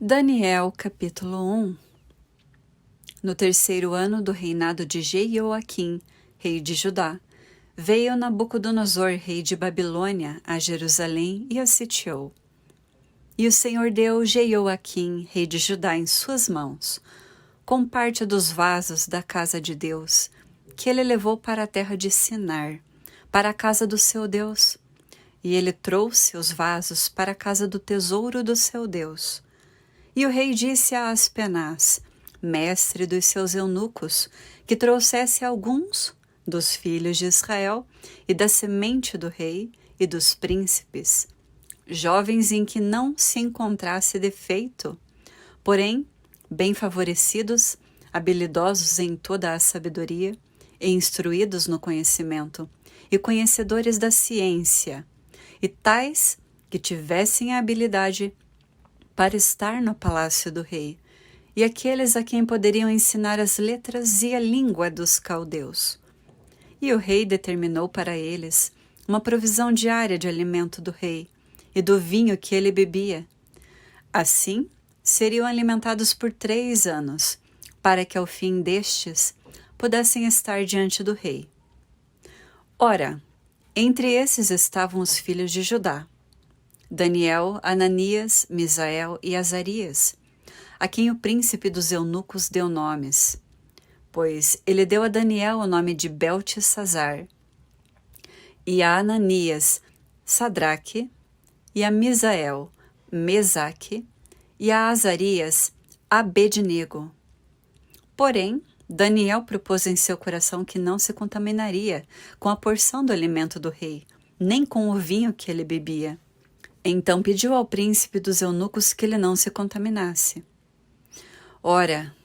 Daniel, capítulo 1. No terceiro ano do reinado de Jeoaquim, rei de Judá, veio Nabucodonosor, rei de Babilônia, a Jerusalém e a sitiou. E o Senhor deu Jeoaquim, rei de Judá, em suas mãos, com parte dos vasos da casa de Deus, que ele levou para a terra de Sinar, para a casa do seu Deus. E ele trouxe os vasos para a casa do tesouro do seu Deus. E o rei disse a Aspenaz, mestre dos seus eunucos, que trouxesse alguns dos filhos de Israel e da semente do rei e dos príncipes, jovens em que não se encontrasse defeito, porém bem favorecidos, habilidosos em toda a sabedoria e instruídos no conhecimento, e conhecedores da ciência, e tais que tivessem a habilidade para estar no palácio do rei, e aqueles a quem poderiam ensinar as letras e a língua dos caldeus. E o rei determinou para eles uma provisão diária de alimento do rei e do vinho que ele bebia. Assim, seriam alimentados por 3 anos, para que ao fim destes pudessem estar diante do rei. Ora, entre esses estavam os filhos de Judá: Daniel, Ananias, Misael e Azarias, a quem o príncipe dos eunucos deu nomes, pois ele deu a Daniel o nome de Beltesazar, e a Ananias, Sadraque, e a Misael, Mesaque, e a Azarias, Abednego. Porém, Daniel propôs em seu coração que não se contaminaria com a porção do alimento do rei, nem com o vinho que ele bebia. Então pediu ao príncipe dos eunucos que ele não se contaminasse. Ora,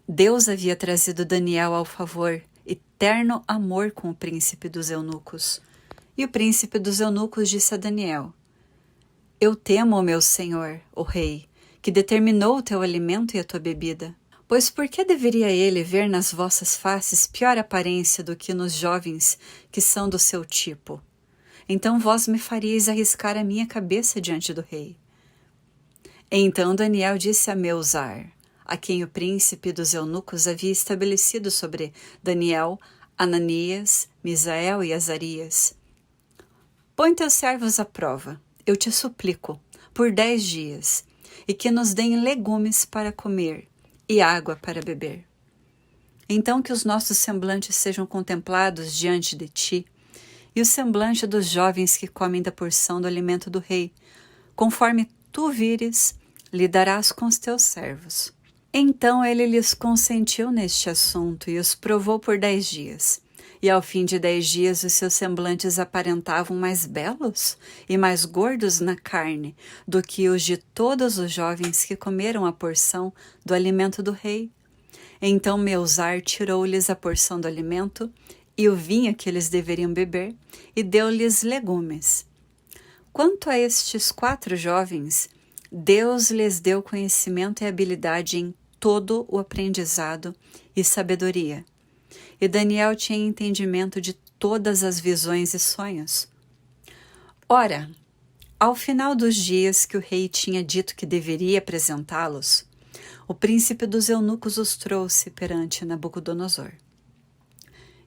Deus havia trazido Daniel ao favor e terno amor com o príncipe dos eunucos. E o príncipe dos eunucos disse a Daniel: Eu temo o meu senhor, o rei, que determinou o teu alimento e a tua bebida. Pois por que deveria ele ver nas vossas faces pior aparência do que nos jovens que são do seu tipo? Então vós me faríeis arriscar a minha cabeça diante do rei. Então Daniel disse a Meusar, a quem o príncipe dos eunucos havia estabelecido sobre Daniel, Ananias, Misael e Azarias: Põe teus servos à prova, eu te suplico, por 10 dias, e que nos deem legumes para comer e água para beber. Então que os nossos semblantes sejam contemplados diante de ti, e o semblante dos jovens que comem da porção do alimento do rei, conforme tu vires, lhe darás com os teus servos. Então ele lhes consentiu neste assunto e os provou por 10 dias. E ao fim de 10 dias os seus semblantes aparentavam mais belos e mais gordos na carne do que os de todos os jovens que comeram a porção do alimento do rei. Então Meusar tirou-lhes a porção do alimento e o vinho que eles deveriam beber, e deu-lhes legumes. Quanto a estes 4 jovens, Deus lhes deu conhecimento e habilidade em todo o aprendizado e sabedoria. E Daniel tinha entendimento de todas as visões e sonhos. Ora, ao final dos dias que o rei tinha dito que deveria apresentá-los, o príncipe dos eunucos os trouxe perante Nabucodonosor.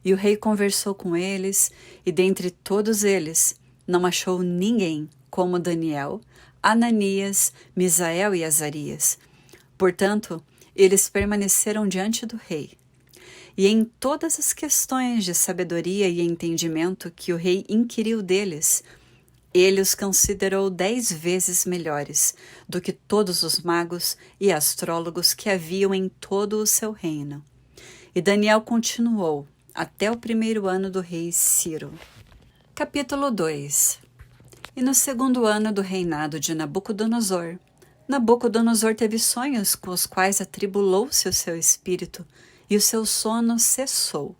E o rei conversou com eles, e dentre todos eles não achou ninguém como Daniel, Ananias, Misael e Azarias. Portanto, eles permaneceram diante do rei. E em todas as questões de sabedoria e entendimento que o rei inquiriu deles, ele os considerou 10 vezes melhores do que todos os magos e astrólogos que haviam em todo o seu reino. E Daniel continuou até o 1º ano do rei Ciro. Capítulo 2. E no 2º ano do reinado de Nabucodonosor, Nabucodonosor teve sonhos com os quais atribulou-se o seu espírito, e o seu sono cessou.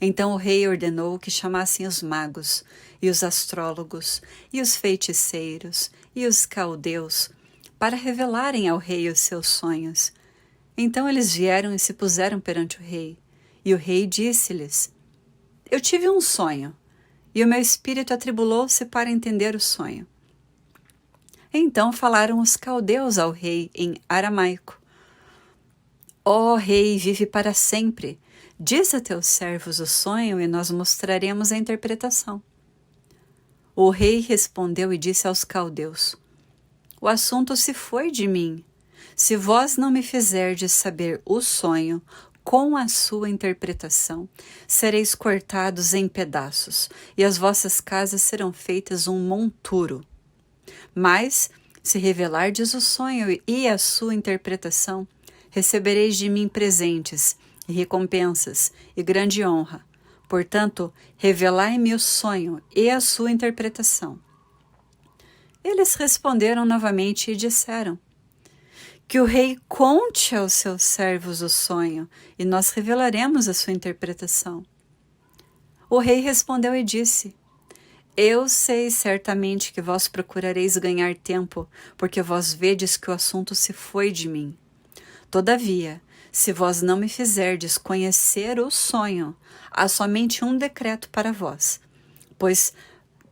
Então o rei ordenou que chamassem os magos, e os astrólogos, e os feiticeiros, e os caldeus, para revelarem ao rei os seus sonhos. Então eles vieram e se puseram perante o rei. E o rei disse-lhes: Eu tive um sonho, e o meu espírito atribulou-se para entender o sonho. Então falaram os caldeus ao rei em aramaico: Ó rei, vive para sempre. Diz a teus servos o sonho e nós mostraremos a interpretação. O rei respondeu e disse aos caldeus: O assunto se foi de mim. Se vós não me fizerdes saber o sonho com a sua interpretação, sereis cortados em pedaços, e as vossas casas serão feitas um monturo. Mas, se revelardes o sonho e a sua interpretação, recebereis de mim presentes e recompensas e grande honra. Portanto, revelai-me o sonho e a sua interpretação. Eles responderam novamente e disseram: Que o rei conte aos seus servos o sonho, e nós revelaremos a sua interpretação. O rei respondeu e disse: Eu sei certamente que vós procurareis ganhar tempo, porque vós vedes que o assunto se foi de mim. Todavia, se vós não me fizerdes conhecer o sonho, há somente um decreto para vós, pois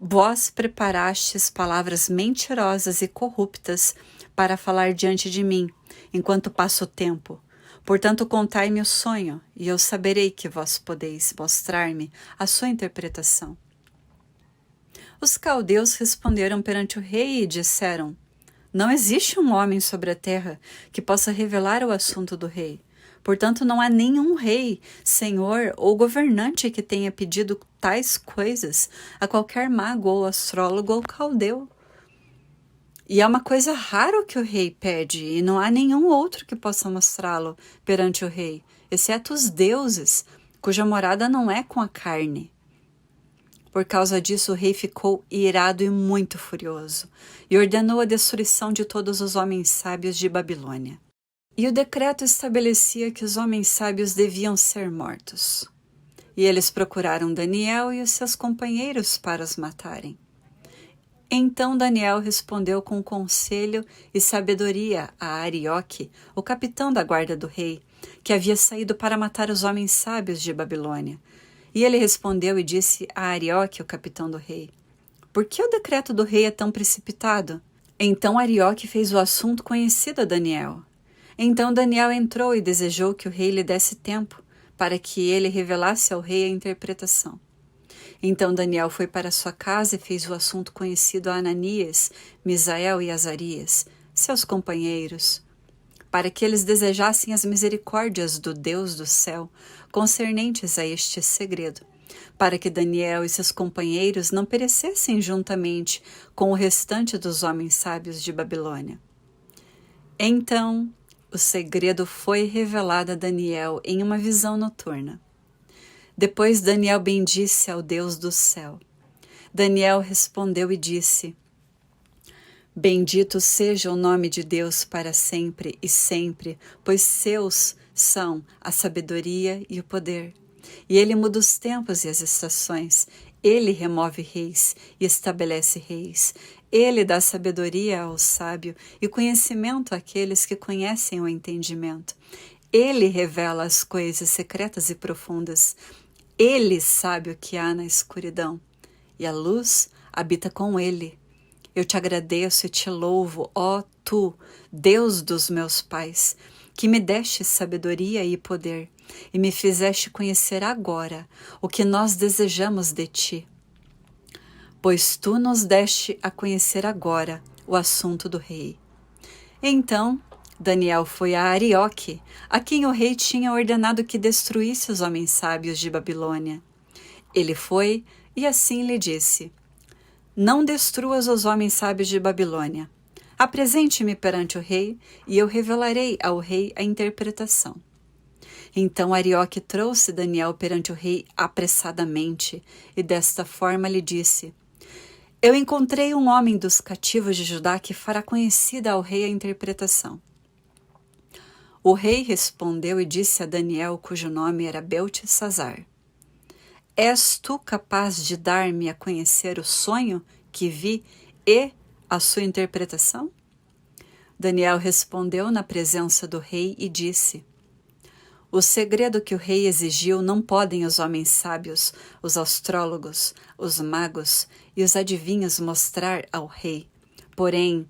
vós preparastes palavras mentirosas e corruptas para falar diante de mim, enquanto passo o tempo. Portanto, contai-me o sonho, e eu saberei que vós podeis mostrar-me a sua interpretação. Os caldeus responderam perante o rei e disseram: Não existe um homem sobre a terra que possa revelar o assunto do rei. Portanto, não há nenhum rei, senhor ou governante que tenha pedido tais coisas a qualquer mago ou astrólogo ou caldeu. E é uma coisa rara o que o rei pede, e não há nenhum outro que possa mostrá-lo perante o rei, exceto os deuses, cuja morada não é com a carne. Por causa disso, o rei ficou irado e muito furioso, e ordenou a destruição de todos os homens sábios de Babilônia. E o decreto estabelecia que os homens sábios deviam ser mortos. E eles procuraram Daniel e os seus companheiros para os matarem. Então Daniel respondeu com conselho e sabedoria a Arioque, o capitão da guarda do rei, que havia saído para matar os homens sábios de Babilônia. E ele respondeu e disse a Arioque, o capitão do rei: Por que o decreto do rei é tão precipitado? Então Arioque fez o assunto conhecido a Daniel. Então Daniel entrou e desejou que o rei lhe desse tempo, para que ele revelasse ao rei a interpretação. Então Daniel foi para sua casa e fez o assunto conhecido a Ananias, Misael e Azarias, seus companheiros, para que eles desejassem as misericórdias do Deus do céu concernentes a este segredo, para que Daniel e seus companheiros não perecessem juntamente com o restante dos homens sábios de Babilônia. Então o segredo foi revelado a Daniel em uma visão noturna. Depois Daniel bendisse ao Deus do céu. Daniel respondeu e disse: Bendito seja o nome de Deus para sempre e sempre, pois seus são a sabedoria e o poder. E ele muda os tempos e as estações. Ele remove reis e estabelece reis. Ele dá sabedoria ao sábio e conhecimento àqueles que conhecem o entendimento. Ele revela as coisas secretas e profundas. Ele sabe o que há na escuridão, e a luz habita com ele. Eu te agradeço e te louvo, ó tu, Deus dos meus pais, que me deste sabedoria e poder, e me fizeste conhecer agora o que nós desejamos de ti. Pois tu nos deste a conhecer agora o assunto do rei. Então Daniel foi a Arioque, a quem o rei tinha ordenado que destruísse os homens sábios de Babilônia. Ele foi e assim lhe disse: Não destruas os homens sábios de Babilônia. Apresente-me perante o rei, e eu revelarei ao rei a interpretação. Então Arioque trouxe Daniel perante o rei apressadamente, e desta forma lhe disse: Eu encontrei um homem dos cativos de Judá que fará conhecida ao rei a interpretação. O rei respondeu e disse a Daniel, cujo nome era Beltesazar: És tu capaz de dar-me a conhecer o sonho que vi e a sua interpretação? Daniel respondeu na presença do rei e disse: O segredo que o rei exigiu não podem os homens sábios, os astrólogos, os magos e os adivinhos mostrar ao rei. Porém,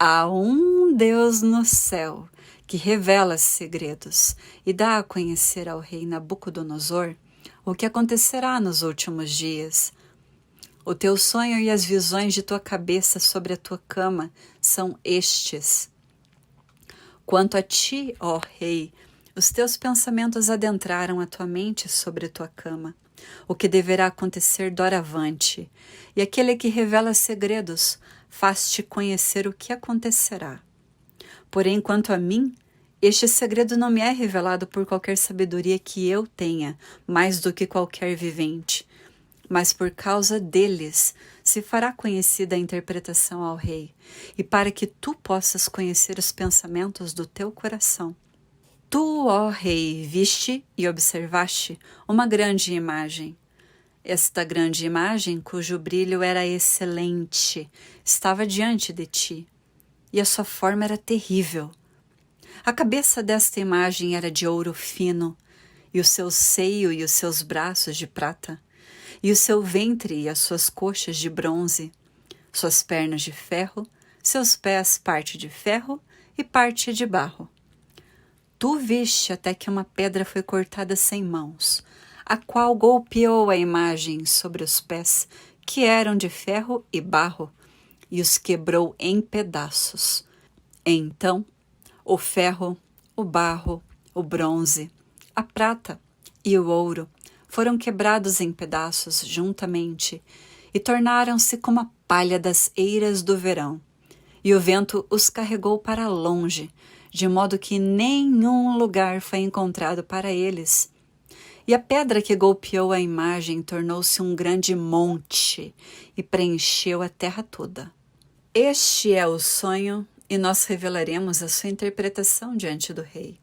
Há um Deus no céu que revela segredos e dá a conhecer ao rei Nabucodonosor o que acontecerá nos últimos dias. O teu sonho e as visões de tua cabeça sobre a tua cama são estes. Quanto a ti, ó rei, os teus pensamentos adentraram a tua mente sobre a tua cama, o que deverá acontecer doravante, e aquele que revela segredos faz-te conhecer o que acontecerá. Porém, quanto a mim, este segredo não me é revelado por qualquer sabedoria que eu tenha, mais do que qualquer vivente, mas por causa deles se fará conhecida a interpretação ao rei, e para que tu possas conhecer os pensamentos do teu coração. Tu, ó rei, viste e observaste uma grande imagem. Esta grande imagem, cujo brilho era excelente, estava diante de ti, e a sua forma era terrível. A cabeça desta imagem era de ouro fino, e o seu seio e os seus braços de prata, e o seu ventre e as suas coxas de bronze, suas pernas de ferro, seus pés parte de ferro e parte de barro. Tu viste até que uma pedra foi cortada sem mãos, a qual golpeou a imagem sobre os pés, que eram de ferro e barro, e os quebrou em pedaços. Então, o ferro, o barro, o bronze, a prata e o ouro foram quebrados em pedaços juntamente e tornaram-se como a palha das eiras do verão. E o vento os carregou para longe, de modo que nenhum lugar foi encontrado para eles. E a pedra que golpeou a imagem tornou-se um grande monte e preencheu a terra toda. Este é o sonho, e nós revelaremos a sua interpretação diante do rei.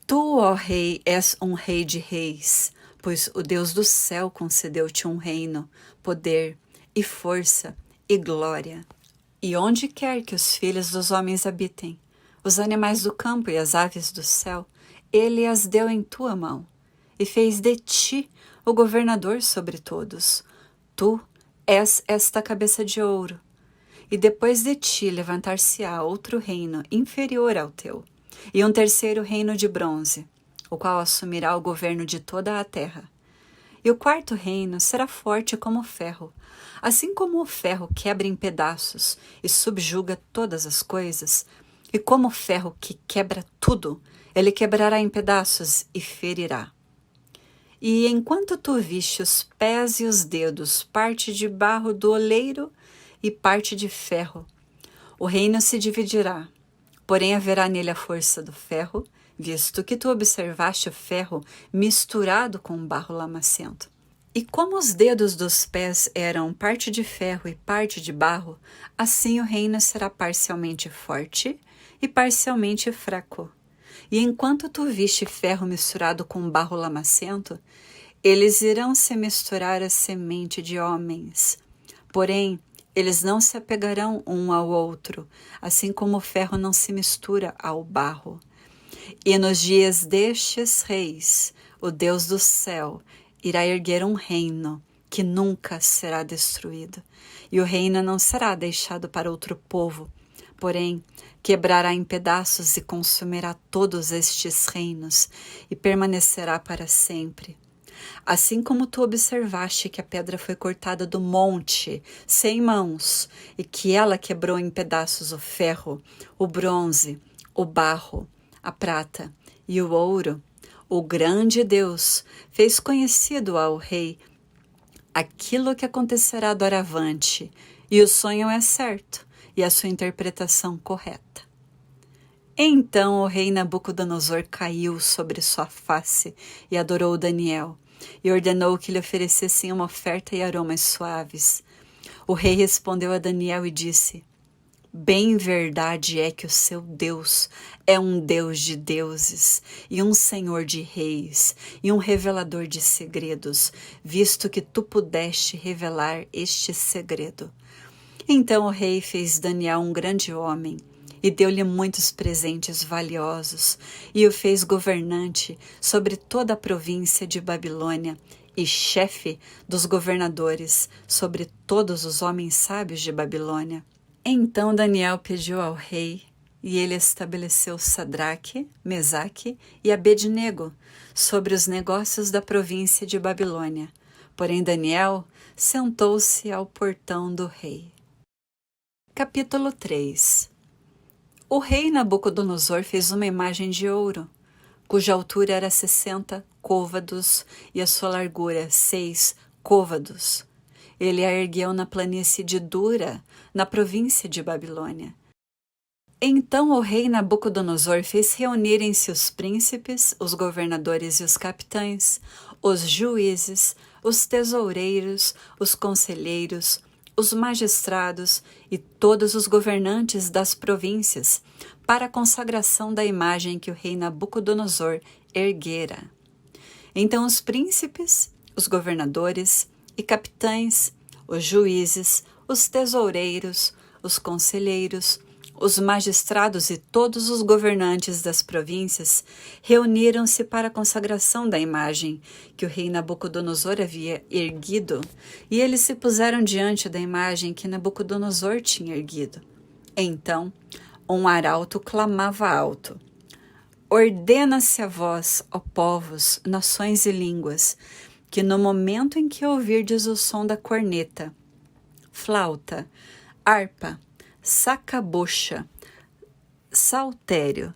Tu, ó rei, és um rei de reis, pois o Deus do céu concedeu-te um reino, poder e força e glória. E onde quer que os filhos dos homens habitem, os animais do campo e as aves do céu, ele as deu em tua mão, e fez de ti o governador sobre todos. Tu és esta cabeça de ouro, e depois de ti levantar-se-á outro reino inferior ao teu, e um terceiro reino de bronze, o qual assumirá o governo de toda a terra. E o quarto reino será forte como o ferro, assim como o ferro quebra em pedaços e subjuga todas as coisas, e como o ferro que quebra tudo, ele quebrará em pedaços e ferirá. E enquanto tu viste os pés e os dedos, parte de barro do oleiro e parte de ferro, o reino se dividirá, porém haverá nele a força do ferro, visto que tu observaste o ferro misturado com barro lamacento. E como os dedos dos pés eram parte de ferro e parte de barro, assim o reino será parcialmente forte e parcialmente fraco. E enquanto tu viste ferro misturado com barro lamacento, eles irão se misturar à semente de homens. Porém, eles não se apegarão um ao outro, assim como o ferro não se mistura ao barro. E nos dias destes reis, o Deus do céu irá erguer um reino que nunca será destruído, e o reino não será deixado para outro povo, porém quebrará em pedaços e consumirá todos estes reinos, e permanecerá para sempre. Assim como tu observaste que a pedra foi cortada do monte, sem mãos, e que ela quebrou em pedaços o ferro, o bronze, o barro, a prata e o ouro, o grande Deus fez conhecido ao rei aquilo que acontecerá doravante, e o sonho é certo, e a sua interpretação correta. Então o rei Nabucodonosor caiu sobre sua face e adorou Daniel, e ordenou que lhe oferecessem uma oferta e aromas suaves. O rei respondeu a Daniel e disse: Bem verdade é que o seu Deus é um Deus de deuses, e um Senhor de reis, e um revelador de segredos, visto que tu pudeste revelar este segredo. Então o rei fez Daniel um grande homem, e deu-lhe muitos presentes valiosos, e o fez governante sobre toda a província de Babilônia, e chefe dos governadores sobre todos os homens sábios de Babilônia. Então Daniel pediu ao rei, e ele estabeleceu Sadraque, Mesaque e Abednego sobre os negócios da província de Babilônia. Porém Daniel sentou-se ao portão do rei. Capítulo 3. O rei Nabucodonosor fez uma imagem de ouro, cuja altura era 60 côvados e a sua largura 6 côvados. Ele a ergueu na planície de Dura, na província de Babilônia. Então o rei Nabucodonosor fez reunirem-se os príncipes, os governadores e os capitães, os juízes, os tesoureiros, os conselheiros, os magistrados e todos os governantes das províncias para a consagração da imagem que o rei Nabucodonosor erguera. Então os príncipes, os governadores e capitães, os juízes, os tesoureiros, os conselheiros, os magistrados e todos os governantes das províncias reuniram-se para a consagração da imagem que o rei Nabucodonosor havia erguido, e eles se puseram diante da imagem que Nabucodonosor tinha erguido. Então, um arauto clamava alto: Ordena-se a vós, ó povos, nações e línguas, que no momento em que ouvirdes o som da corneta, flauta, harpa, sacabucha, saltério,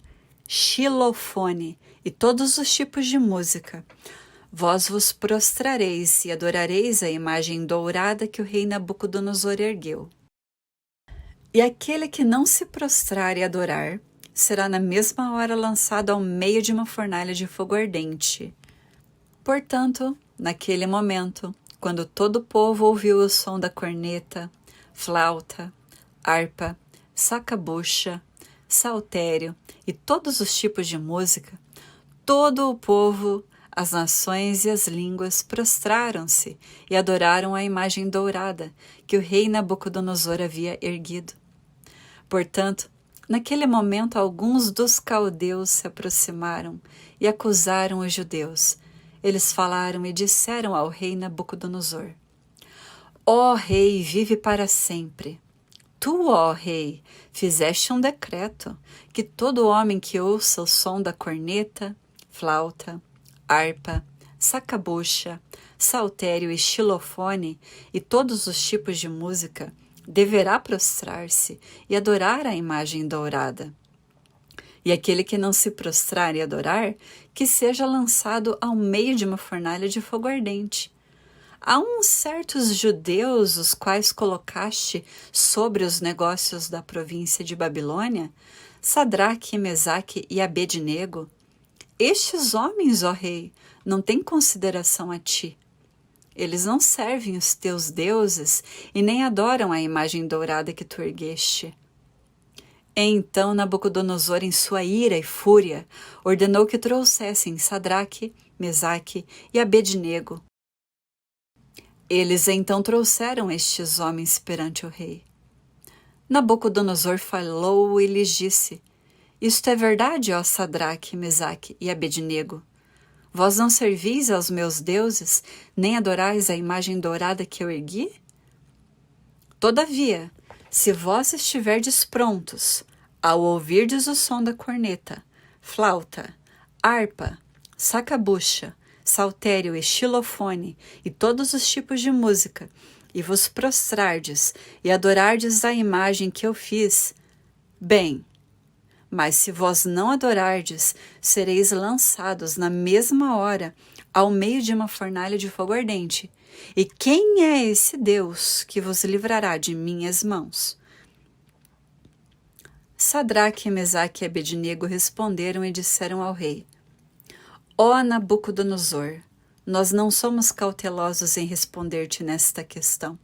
xilofone e todos os tipos de música, vós vos prostrareis e adorareis a imagem dourada que o rei Nabucodonosor ergueu. E aquele que não se prostrar e adorar, será na mesma hora lançado ao meio de uma fornalha de fogo ardente. Portanto, naquele momento, quando todo o povo ouviu o som da corneta, flauta, harpa, sacabucha, saltério e todos os tipos de música, todo o povo, as nações e as línguas prostraram-se e adoraram a imagem dourada que o rei Nabucodonosor havia erguido. Portanto, naquele momento alguns dos caldeus se aproximaram e acusaram os judeus. Eles falaram e disseram ao rei Nabucodonosor: Ó rei, vive para sempre. Tu, ó rei, fizeste um decreto que todo homem que ouça o som da corneta, flauta, harpa, sacabucha, saltério e xilofone e todos os tipos de música deverá prostrar-se e adorar a imagem dourada. E aquele que não se prostrar e adorar, que seja lançado ao meio de uma fornalha de fogo ardente. Há uns certos judeus, os quais colocaste sobre os negócios da província de Babilônia, Sadraque, Mesaque e Abednego. Estes homens, ó rei, não têm consideração a ti. Eles não servem os teus deuses e nem adoram a imagem dourada que tu ergueste. Então Nabucodonosor, em sua ira e fúria, ordenou que trouxessem Sadraque, Mesaque e Abednego. Eles então trouxeram estes homens perante o rei. Nabucodonosor falou e lhes disse: Isto é verdade, ó Sadraque, Mesaque e Abednego. Vós não servis aos meus deuses, nem adorais a imagem dourada que eu ergui? Todavia, se vós estiverdes prontos, ao ouvirdes o som da corneta, flauta, harpa, sacabucha, saltério e xilofone e todos os tipos de música, e vos prostrardes e adorardes a imagem que eu fiz, bem, mas se vós não adorardes, sereis lançados na mesma hora ao meio de uma fornalha de fogo ardente. E quem é esse Deus que vos livrará de minhas mãos? Sadraque, Mesaque e Abednego responderam e disseram ao rei: Ó Nabucodonosor, nós não somos cautelosos em responder-te nesta questão.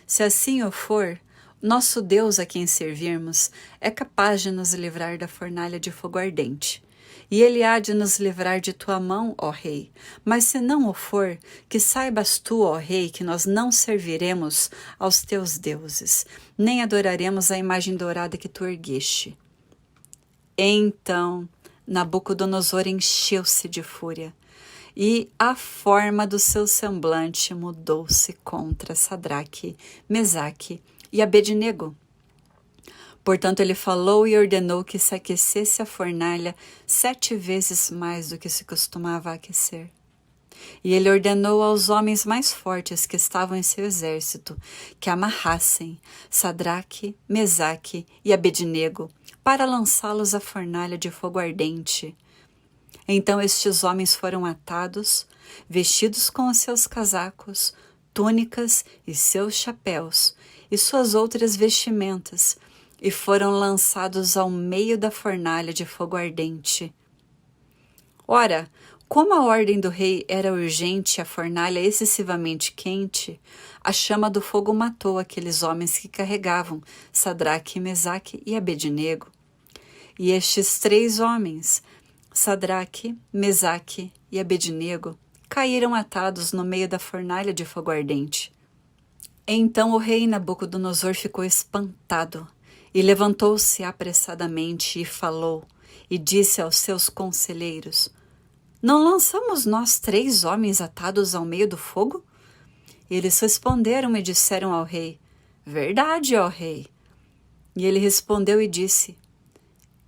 Se assim o for, nosso Deus a quem servirmos é capaz de nos livrar da fornalha de fogo ardente. E ele há de nos livrar de tua mão, ó rei. Mas se não o for, que saibas tu, ó rei, que nós não serviremos aos teus deuses, nem adoraremos a imagem dourada que tu ergueste. Então Nabucodonosor encheu-se de fúria, e a forma do seu semblante mudou-se contra Sadraque, Mesaque e Abednego. Portanto, ele falou e ordenou que se aquecesse a fornalha 7 vezes mais do que se costumava aquecer. E ele ordenou aos homens mais fortes que estavam em seu exército que amarrassem Sadraque, Mesaque e Abednego para lançá-los à fornalha de fogo ardente. Então estes homens foram atados, vestidos com os seus casacos, túnicas e seus chapéus e suas outras vestimentas, e foram lançados ao meio da fornalha de fogo ardente. Ora, como a ordem do rei era urgente e a fornalha excessivamente quente, a chama do fogo matou aqueles homens que carregavam Sadraque, Mesaque e Abednego. E estes 3 homens, Sadraque, Mesaque e Abednego, caíram atados no meio da fornalha de fogo ardente. Então o rei Nabucodonosor ficou espantado e levantou-se apressadamente e falou e disse aos seus conselheiros: Não lançamos nós 3 homens atados ao meio do fogo? Eles responderam e disseram ao rei: Verdade, ó rei. E ele respondeu e disse: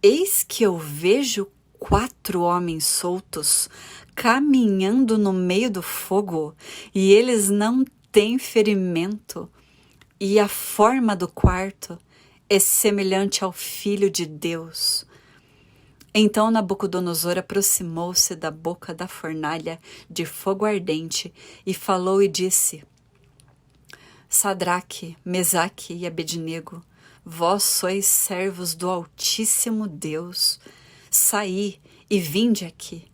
Eis que eu vejo 4 homens soltos caminhando no meio do fogo, e eles não têm ferimento, e a forma do quarto é semelhante ao Filho de Deus. Então Nabucodonosor aproximou-se da boca da fornalha de fogo ardente e falou e disse: Sadraque, Mesaque e Abednego, vós sois servos do Altíssimo Deus. Saí e vinde aqui.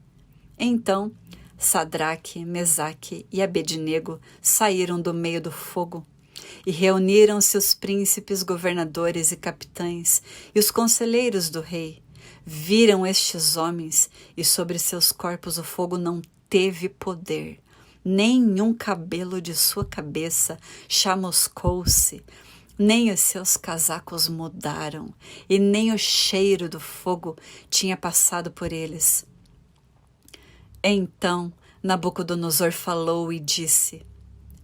Então Sadraque, Mesaque e Abednego saíram do meio do fogo. E reuniram-se os príncipes, governadores e capitães e os conselheiros do rei. Viram estes homens, e sobre seus corpos o fogo não teve poder. Nenhum cabelo de sua cabeça chamuscou-se, nem os seus casacos mudaram, e nem o cheiro do fogo tinha passado por eles. Então Nabucodonosor falou e disse: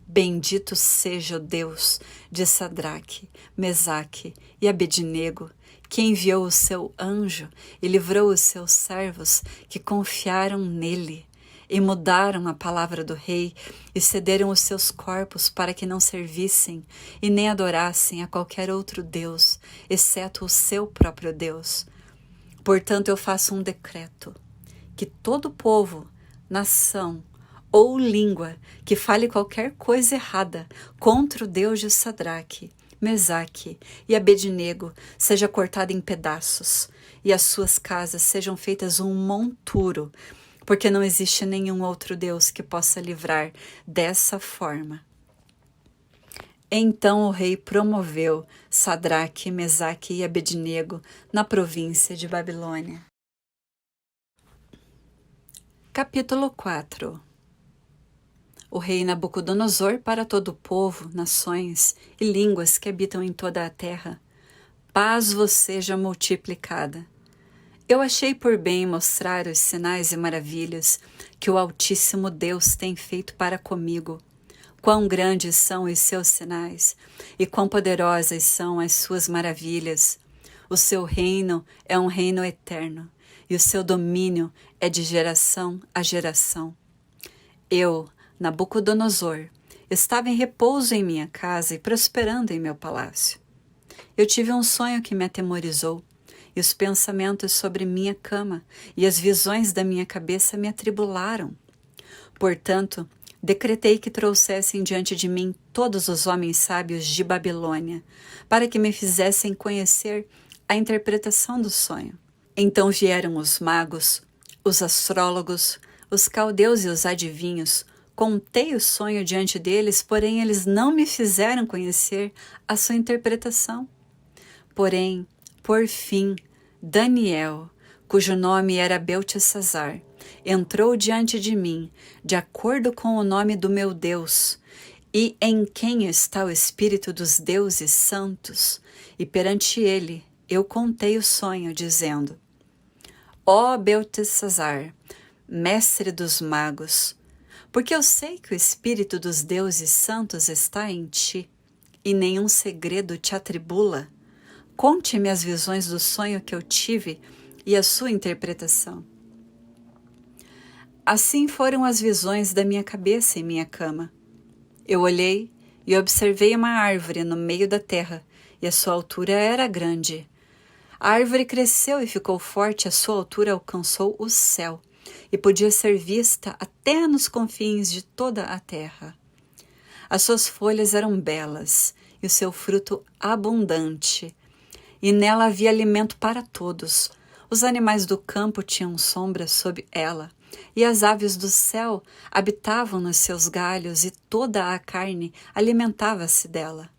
Bendito seja o Deus de Sadraque, Mesaque e Abednego, que enviou o seu anjo e livrou os seus servos que confiaram nele, e mudaram a palavra do rei e cederam os seus corpos para que não servissem e nem adorassem a qualquer outro Deus, exceto o seu próprio Deus. Portanto, eu faço um decreto, que todo povo, nação ou língua que fale qualquer coisa errada contra o Deus de Sadraque, Mesaque e Abednego seja cortado em pedaços, e as suas casas sejam feitas um monturo, porque não existe nenhum outro Deus que possa livrar dessa forma. Então o rei promoveu Sadraque, Mesaque e Abednego na província de Babilônia. Capítulo 4. O rei Nabucodonosor para todo o povo, nações e línguas que habitam em toda a terra: paz vos seja multiplicada. Eu achei por bem mostrar os sinais e maravilhas que o Altíssimo Deus tem feito para comigo. Quão grandes são os seus sinais e quão poderosas são as suas maravilhas. O seu reino é um reino eterno e o seu domínio é de geração a geração. Eu, Nabucodonosor, estava em repouso em minha casa e prosperando em meu palácio. Eu tive um sonho que me atemorizou, e os pensamentos sobre minha cama e as visões da minha cabeça me atribularam. Portanto, decretei que trouxessem diante de mim todos os homens sábios de Babilônia, para que me fizessem conhecer a interpretação do sonho. Então vieram os magos, os astrólogos, os caldeus e os adivinhos. Contei o sonho diante deles, porém eles não me fizeram conhecer a sua interpretação. Porém, por fim, Daniel, cujo nome era Beltesazar, entrou diante de mim, de acordo com o nome do meu Deus, e em quem está o Espírito dos deuses santos, e perante ele eu contei o sonho, dizendo: Ó Beltesazar, mestre dos magos, porque eu sei que o Espírito dos deuses santos está em ti, e nenhum segredo te atribula. Conte-me as visões do sonho que eu tive e a sua interpretação. Assim foram as visões da minha cabeça em minha cama. Eu olhei e observei uma árvore no meio da terra, e a sua altura era grande. A árvore cresceu e ficou forte, a sua altura alcançou o céu, e podia ser vista até nos confins de toda a terra. As suas folhas eram belas, e o seu fruto abundante, e nela havia alimento para todos. Os animais do campo tinham sombra sob ela, e as aves do céu habitavam nos seus galhos, e toda a carne alimentava-se dela.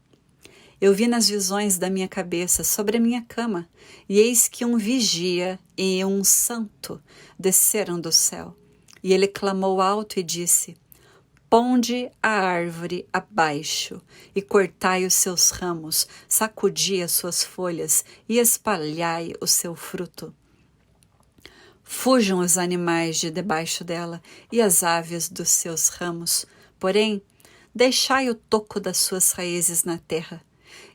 Eu vi nas visões da minha cabeça sobre a minha cama, e eis que um vigia e um santo desceram do céu. E ele clamou alto e disse: Ponde a árvore abaixo e cortai os seus ramos, sacudi as suas folhas e espalhai o seu fruto. Fujam os animais de debaixo dela e as aves dos seus ramos, porém, deixai o toco das suas raízes na terra,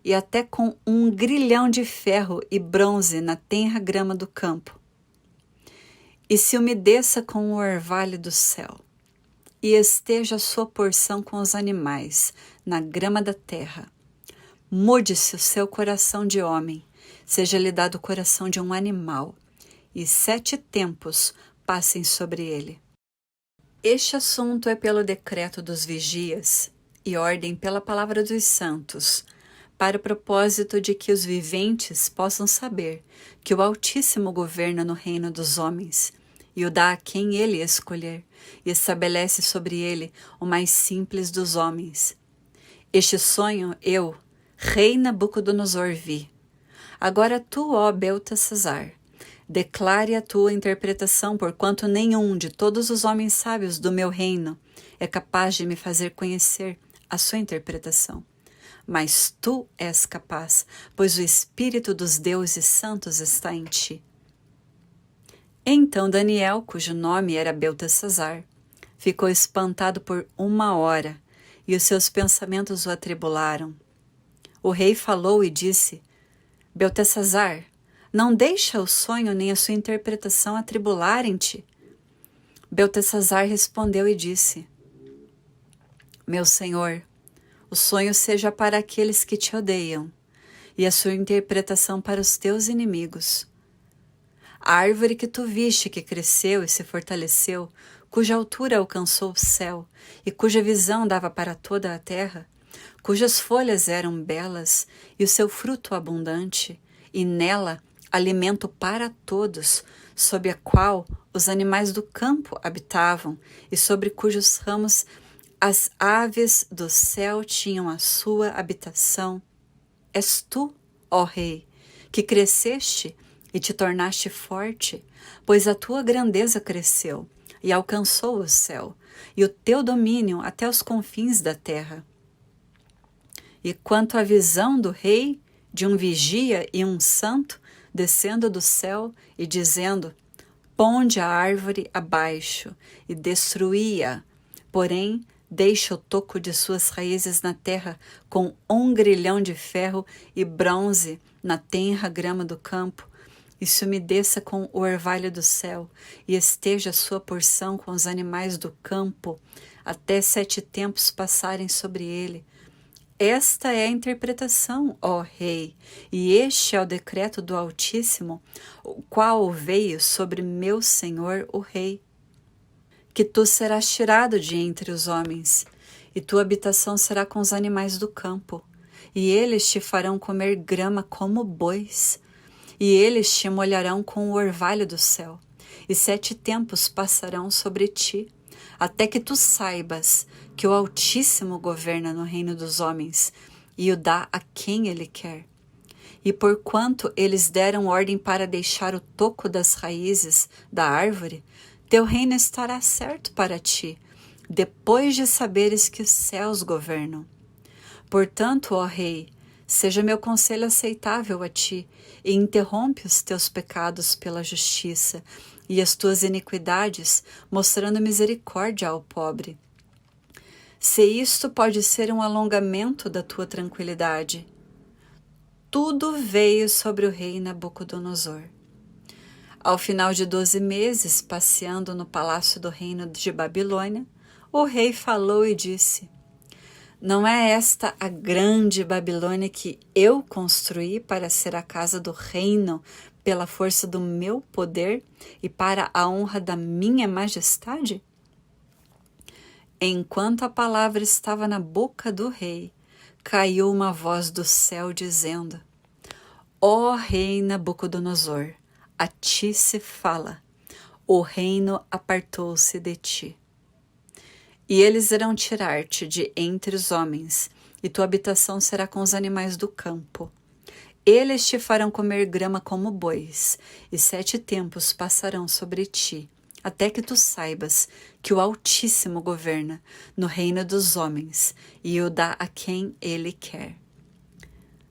e até com um grilhão de ferro e bronze na tenra grama do campo. E se umedeça com o orvalho do céu, e esteja a sua porção com os animais, na grama da terra. Mude-se o seu coração de homem, seja-lhe dado o coração de um animal, e 7 tempos passem sobre ele. Este assunto é pelo decreto dos vigias, e ordem pela palavra dos santos, para o propósito de que os viventes possam saber que o Altíssimo governa no reino dos homens, e o dá a quem ele escolher, e estabelece sobre ele o mais simples dos homens. Este sonho eu, rei Nabucodonosor, vi. Agora tu, ó Beltesazar, declare a tua interpretação, porquanto nenhum de todos os homens sábios do meu reino é capaz de me fazer conhecer a sua interpretação. Mas tu és capaz, pois o Espírito dos deuses santos está em ti. Então Daniel, cujo nome era Beltesazar, ficou espantado por 1 hora, e os seus pensamentos o atribularam. O rei falou e disse: Beltesazar, não deixa o sonho nem a sua interpretação atribularem-te. Beltesazar respondeu e disse: Meu senhor, o sonho seja para aqueles que te odeiam, e a sua interpretação para os teus inimigos. A árvore que tu viste que cresceu e se fortaleceu, cuja altura alcançou o céu, e cuja visão dava para toda a terra, cujas folhas eram belas, e o seu fruto abundante, e nela alimento para todos, sob a qual os animais do campo habitavam, e sobre cujos ramos as aves do céu tinham a sua habitação. És tu, ó Rei, que cresceste e te tornaste forte, pois a tua grandeza cresceu e alcançou o céu, e o teu domínio até os confins da terra. E quanto à visão do rei, de um vigia e um santo, descendo do céu e dizendo: Ponde a árvore abaixo e destruí-a, porém deixa o toco de suas raízes na terra com 1 grilhão de ferro e bronze na tenra grama do campo, e se umedeça com o orvalho do céu, e esteja a sua porção com os animais do campo, até 7 tempos passarem sobre ele. Esta é a interpretação, ó Rei, e este é o decreto do Altíssimo, o qual veio sobre meu senhor o Rei. Que tu serás tirado de entre os homens, e tua habitação será com os animais do campo, e eles te farão comer grama como bois, e eles te molharão com o orvalho do céu, e 7 tempos passarão sobre ti, até que tu saibas que o Altíssimo governa no reino dos homens, e o dá a quem ele quer. E porquanto eles deram ordem para deixar o toco das raízes da árvore, teu reino estará certo para ti, depois de saberes que os céus governam. Portanto, ó Rei, seja meu conselho aceitável a ti, e interrompe os teus pecados pela justiça, e as tuas iniquidades, mostrando misericórdia ao pobre. Se isto pode ser um alongamento da tua tranquilidade, tudo veio sobre o rei Nabucodonosor. Ao final de 12 meses, passeando no palácio do reino de Babilônia, o rei falou e disse: não é esta a grande Babilônia que eu construí para ser a casa do reino pela força do meu poder e para a honra da minha majestade? Enquanto a palavra estava na boca do rei, caiu uma voz do céu dizendo: ó rei Nabucodonosor, a ti se fala, o reino apartou-se de ti. E eles irão tirar-te de entre os homens, e tua habitação será com os animais do campo. Eles te farão comer grama como bois, e 7 tempos passarão sobre ti, até que tu saibas que o Altíssimo governa no reino dos homens, e o dá a quem ele quer.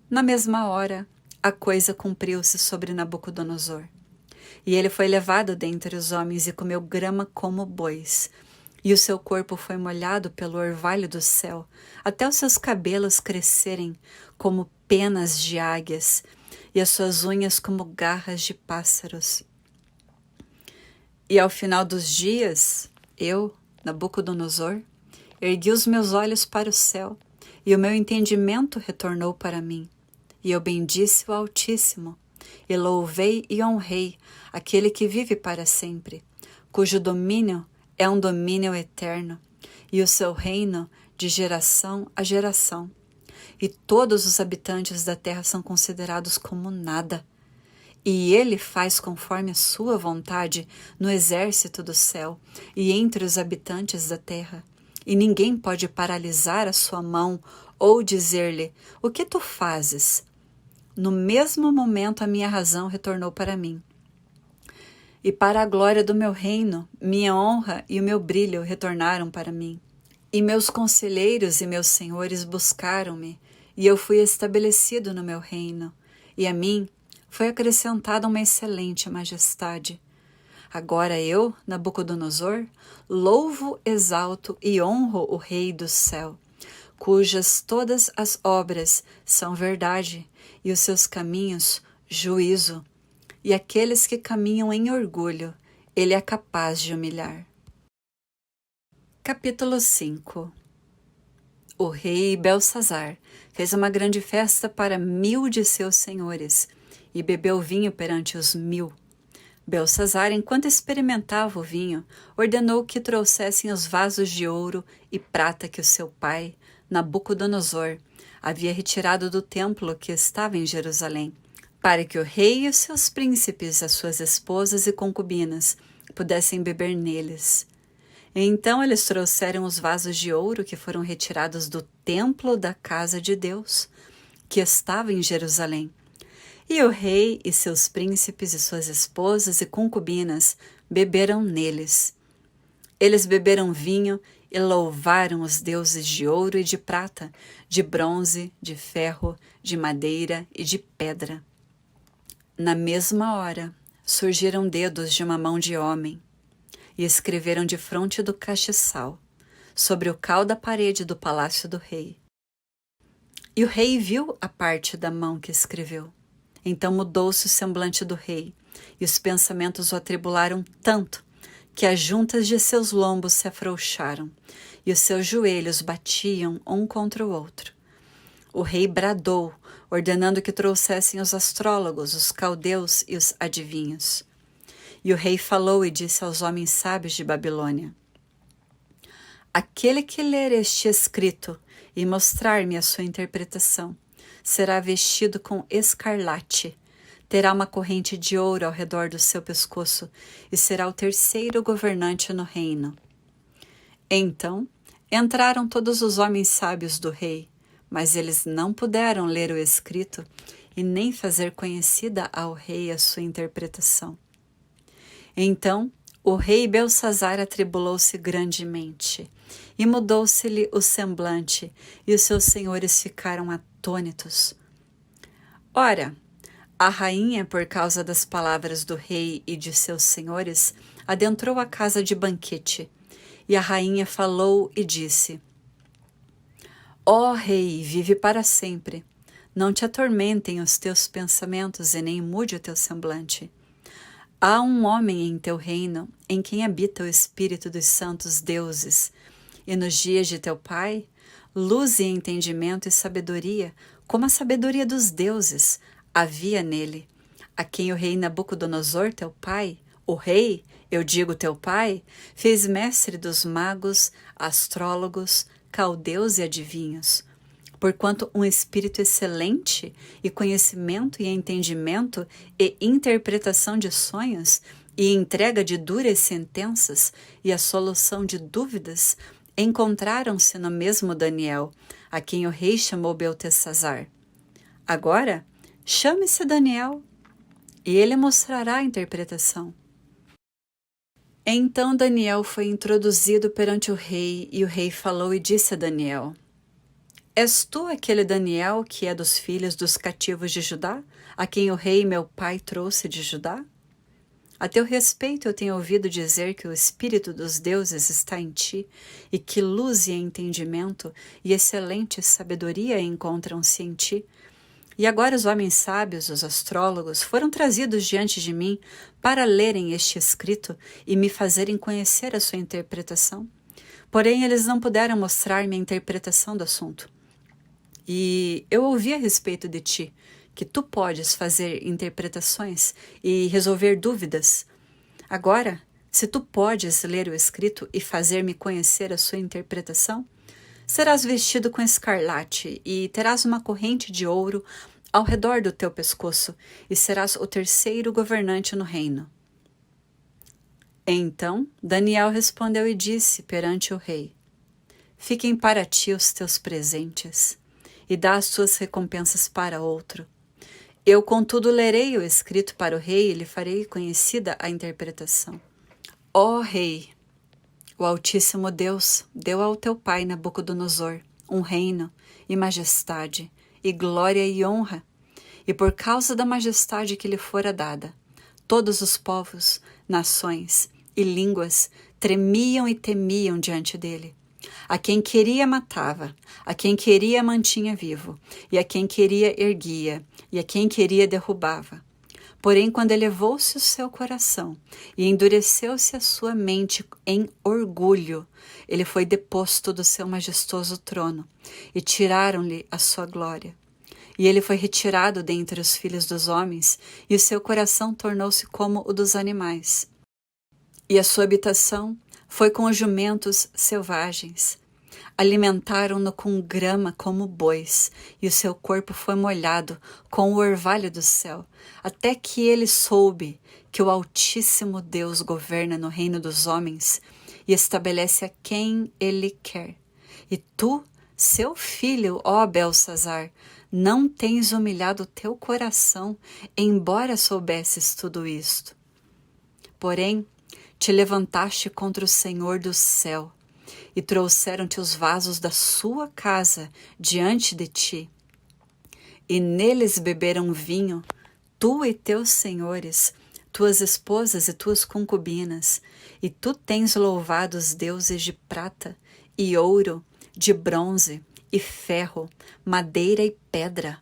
Na mesma hora, a coisa cumpriu-se sobre Nabucodonosor. E ele foi levado dentre os homens e comeu grama como bois, e o seu corpo foi molhado pelo orvalho do céu, até os seus cabelos crescerem como penas de águias, e as suas unhas como garras de pássaros. E ao final dos dias, eu, Nabucodonosor, ergui os meus olhos para o céu, e o meu entendimento retornou para mim. E eu bendisse o Altíssimo, e louvei e honrei aquele que vive para sempre, cujo domínio é um domínio eterno, e o seu reino de geração a geração. E todos os habitantes da terra são considerados como nada. E ele faz conforme a sua vontade no exército do céu e entre os habitantes da terra. E ninguém pode paralisar a sua mão ou dizer-lhe: o que tu fazes? No mesmo momento a minha razão retornou para mim. E para a glória do meu reino, minha honra e o meu brilho retornaram para mim. E meus conselheiros e meus senhores buscaram-me, e eu fui estabelecido no meu reino, e a mim foi acrescentada uma excelente majestade. Agora eu, Nabucodonosor, louvo, exalto e honro o Rei do céu, cujas todas as obras são verdade, e os seus caminhos, juízo. E aqueles que caminham em orgulho, ele é capaz de humilhar. Capítulo 5. O rei Belsazar fez uma grande festa para 1000 de seus senhores, e bebeu vinho perante os 1000. Belsazar, enquanto experimentava o vinho, ordenou que trouxessem os vasos de ouro e prata que o seu pai, Nabucodonosor, havia retirado do templo que estava em Jerusalém, para que o rei e os seus príncipes, as suas esposas e concubinas, pudessem beber neles. Então eles trouxeram os vasos de ouro que foram retirados do templo da casa de Deus, que estava em Jerusalém. E o rei e seus príncipes e suas esposas e concubinas beberam neles. Eles beberam vinho e louvaram os deuses de ouro e de prata, de bronze, de ferro, de madeira e de pedra. Na mesma hora, surgiram dedos de uma mão de homem e escreveram defronte do castiçal, sobre o cal da parede do palácio do rei. E o rei viu a parte da mão que escreveu. Então mudou-se o semblante do rei, e os pensamentos o atribularam tanto que as juntas de seus lombos se afrouxaram, e os seus joelhos batiam um contra o outro. O rei bradou, ordenando que trouxessem os astrólogos, os caldeus e os adivinhos. E o rei falou e disse aos homens sábios de Babilônia: aquele que ler este escrito e mostrar-me a sua interpretação será vestido com escarlate, terá uma corrente de ouro ao redor do seu pescoço e será o 3º governante no reino. Então entraram todos os homens sábios do rei, mas eles não puderam ler o escrito e nem fazer conhecida ao rei a sua interpretação. Então o rei Belsazar atribulou-se grandemente, e mudou-se-lhe o semblante, e os seus senhores ficaram atônitos. Ora, a rainha, por causa das palavras do rei e de seus senhores, adentrou a casa de banquete, e a rainha falou e disse: ó rei, vive para sempre. Não te atormentem os teus pensamentos e nem mude o teu semblante. Há um homem em teu reino, em quem habita o Espírito dos santos deuses, e nos dias de teu pai, luz e entendimento e sabedoria, como a sabedoria dos deuses, havia nele, a quem o rei Nabucodonosor, teu pai, o rei, eu digo teu pai, fez mestre dos magos, astrólogos, caldeus e adivinhos. Porquanto um espírito excelente e conhecimento e entendimento e interpretação de sonhos e entrega de duras sentenças e a solução de dúvidas encontraram-se no mesmo Daniel, a quem o rei chamou Beltesazar. Agora, chame-se Daniel, e ele mostrará a interpretação. Então Daniel foi introduzido perante o rei, e o rei falou e disse a Daniel: És tu aquele Daniel que é dos filhos dos cativos de Judá, a quem o rei meu pai trouxe de Judá? A teu respeito eu tenho ouvido dizer que o Espírito dos deuses está em ti, e que luz e entendimento e excelente sabedoria encontram-se em ti. E agora os homens sábios, os astrólogos, foram trazidos diante de mim para lerem este escrito e me fazerem conhecer a sua interpretação. Porém, eles não puderam mostrar-me a interpretação do assunto. E eu ouvi a respeito de ti, que tu podes fazer interpretações e resolver dúvidas. Agora, se tu podes ler o escrito e fazer-me conhecer a sua interpretação, serás vestido com escarlate e terás uma corrente de ouro ao redor do teu pescoço e serás o terceiro governante no reino. Então Daniel respondeu e disse perante o rei: Fiquem para ti os teus presentes e dá as tuas recompensas para outro. Eu, contudo, lerei o escrito para o rei e lhe farei conhecida a interpretação. Ó rei, o Altíssimo Deus deu ao teu pai Nabucodonosor um reino e majestade e glória e honra, e por causa da majestade que lhe fora dada, todos os povos, nações e línguas tremiam e temiam diante dele. A quem queria matava, a quem queria mantinha vivo, e a quem queria erguia, e a quem queria derrubava. Porém, quando elevou-se o seu coração e endureceu-se a sua mente em orgulho, ele foi deposto do seu majestoso trono, e tiraram-lhe a sua glória. E ele foi retirado dentre os filhos dos homens, e o seu coração tornou-se como o dos animais. E a sua habitação foi com os jumentos selvagens. Alimentaram-no com grama como bois, e o seu corpo foi molhado com o orvalho do céu, até que ele soube que o Altíssimo Deus governa no reino dos homens e estabelece a quem ele quer. E tu, seu filho, ó Beltesazar, não tens humilhado o teu coração, embora soubesses tudo isto. Porém, te levantaste contra o Senhor do céu, e trouxeram-te os vasos da sua casa diante de ti. E neles beberam vinho, tu e teus senhores, tuas esposas e tuas concubinas, e tu tens louvado os deuses de prata e ouro, de bronze e ferro, madeira e pedra,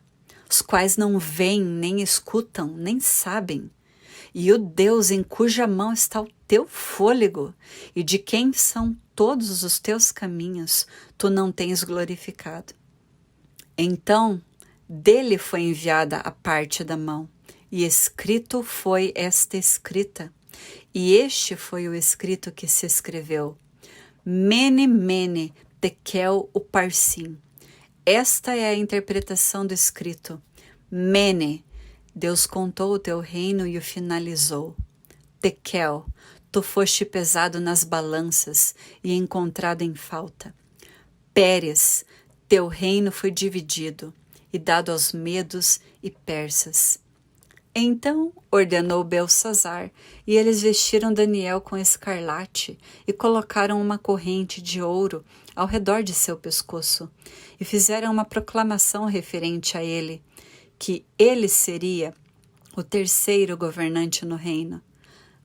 os quais não veem, nem escutam, nem sabem. E o Deus em cuja mão está o teu fôlego, e de quem são todos os teus caminhos, tu não tens glorificado. Então, dele foi enviada a parte da mão, e escrito foi esta escrita, e este foi o escrito que se escreveu: Mene, Mene, Tekel, Uparsim. Esta é a interpretação do escrito. Mene, Deus contou o teu reino e o finalizou. Tekel, tu foste pesado nas balanças e encontrado em falta. Pérez, teu reino foi dividido e dado aos medos e persas. Então ordenou Beltesazar, e eles vestiram Daniel com escarlate e colocaram uma corrente de ouro ao redor de seu pescoço e fizeram uma proclamação referente a ele, que ele seria o terceiro governante no reino.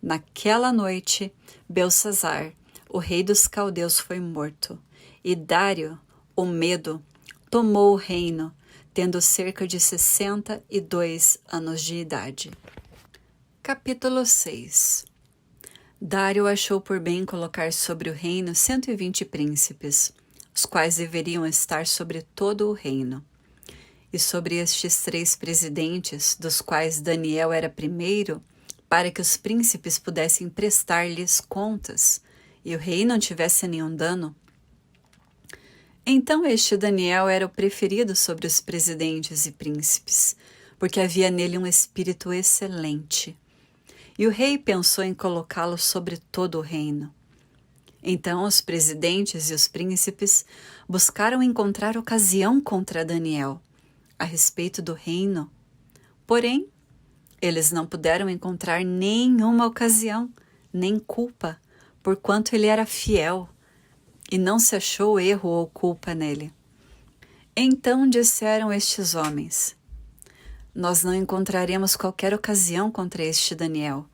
Naquela noite, Beltesazar, o rei dos caldeus, foi morto, e Dário, o Medo, tomou o reino, tendo cerca de 62 anos de idade. Capítulo 6. Dário achou por bem colocar sobre o reino 120 príncipes, os quais deveriam estar sobre todo o reino. E sobre estes 3 presidentes, dos quais Daniel era primeiro, para que os príncipes pudessem prestar-lhes contas, e o rei não tivesse nenhum dano. Então este Daniel era o preferido sobre os presidentes e príncipes, porque havia nele um espírito excelente. E o rei pensou em colocá-lo sobre todo o reino. Então os presidentes e os príncipes buscaram encontrar ocasião contra Daniel, a respeito do reino. Porém, eles não puderam encontrar nenhuma ocasião, nem culpa, porquanto ele era fiel, e não se achou erro ou culpa nele. Então disseram estes homens: nós não encontraremos qualquer ocasião contra este Daniel,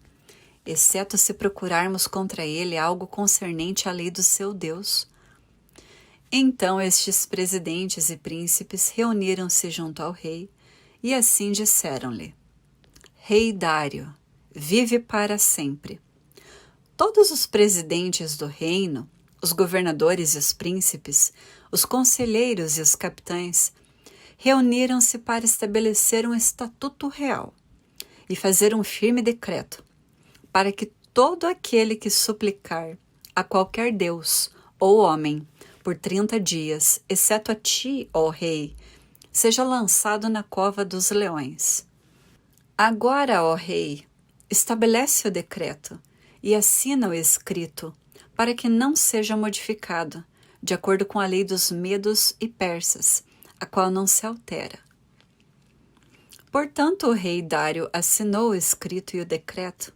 exceto se procurarmos contra ele algo concernente à lei do seu Deus. Então estes presidentes e príncipes reuniram-se junto ao rei, e assim disseram-lhe: Rei Dário, vive para sempre. Todos os presidentes do reino, os governadores e os príncipes, os conselheiros e os capitães, reuniram-se para estabelecer um estatuto real e fazer um firme decreto, para que todo aquele que suplicar a qualquer deus ou homem por 30 dias, exceto a ti, ó rei, seja lançado na cova dos leões. Agora, ó rei, estabelece o decreto e assina o escrito, para que não seja modificado, de acordo com a lei dos medos e persas, a qual não se altera. Portanto, o rei Dário assinou o escrito e o decreto.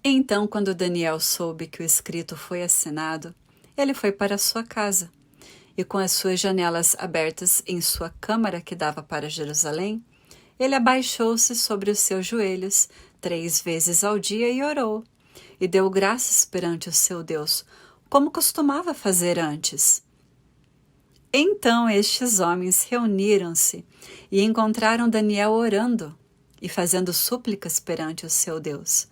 Então, quando Daniel soube que o escrito foi assinado, ele foi para sua casa, e com as suas janelas abertas em sua câmara que dava para Jerusalém, ele abaixou-se sobre os seus joelhos 3 vezes ao dia e orou, e deu graças perante o seu Deus, como costumava fazer antes. Então estes homens reuniram-se e encontraram Daniel orando e fazendo súplicas perante o seu Deus.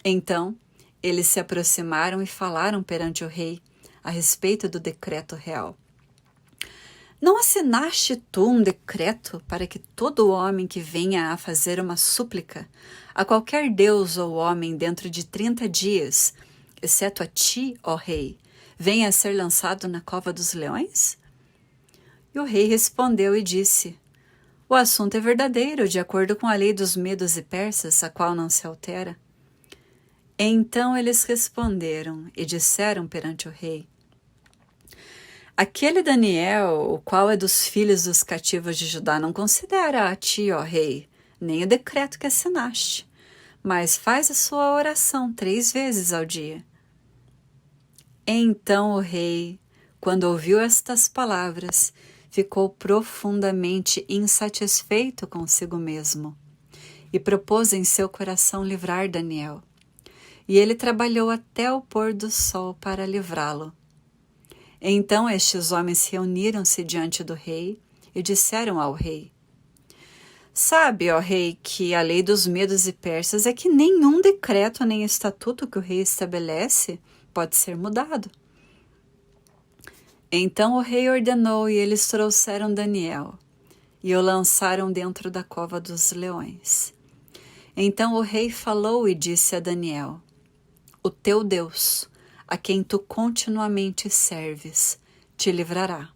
Então eles se aproximaram e falaram perante o rei a respeito do decreto real. Não assinaste tu um decreto para que todo homem que venha a fazer uma súplica a qualquer deus ou homem dentro de 30 dias, exceto a ti, ó rei, venha a ser lançado na cova dos leões? E o rei respondeu e disse: o assunto é verdadeiro, de acordo com a lei dos medos e persas, a qual não se altera. Então eles responderam e disseram perante o rei: aquele Daniel, o qual é dos filhos dos cativos de Judá, não considera a ti, ó rei, nem o decreto que assinaste, mas faz a sua oração 3 vezes ao dia. Então o rei, quando ouviu estas palavras, ficou profundamente insatisfeito consigo mesmo e propôs em seu coração livrar Daniel. E ele trabalhou até o pôr do sol para livrá-lo. Então estes homens reuniram-se diante do rei e disseram ao rei: sabe, ó rei, que a lei dos medos e persas é que nenhum decreto nem estatuto que o rei estabelece pode ser mudado. Então o rei ordenou e eles trouxeram Daniel e o lançaram dentro da cova dos leões. Então o rei falou e disse a Daniel: o teu Deus, a quem tu continuamente serves, te livrará.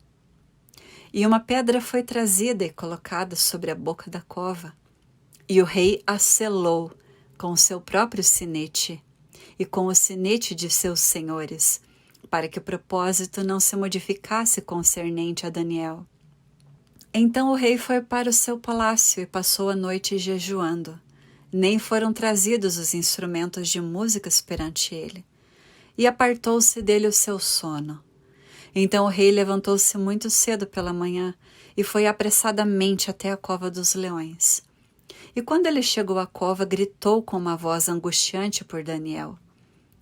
E uma pedra foi trazida e colocada sobre a boca da cova, e o rei a selou com o seu próprio sinete e com o sinete de seus senhores, para que o propósito não se modificasse concernente a Daniel. Então o rei foi para o seu palácio e passou a noite jejuando. Nem foram trazidos os instrumentos de músicas perante ele. E apartou-se dele o seu sono. Então o rei levantou-se muito cedo pela manhã e foi apressadamente até a cova dos leões. E quando ele chegou à cova, gritou com uma voz angustiante por Daniel.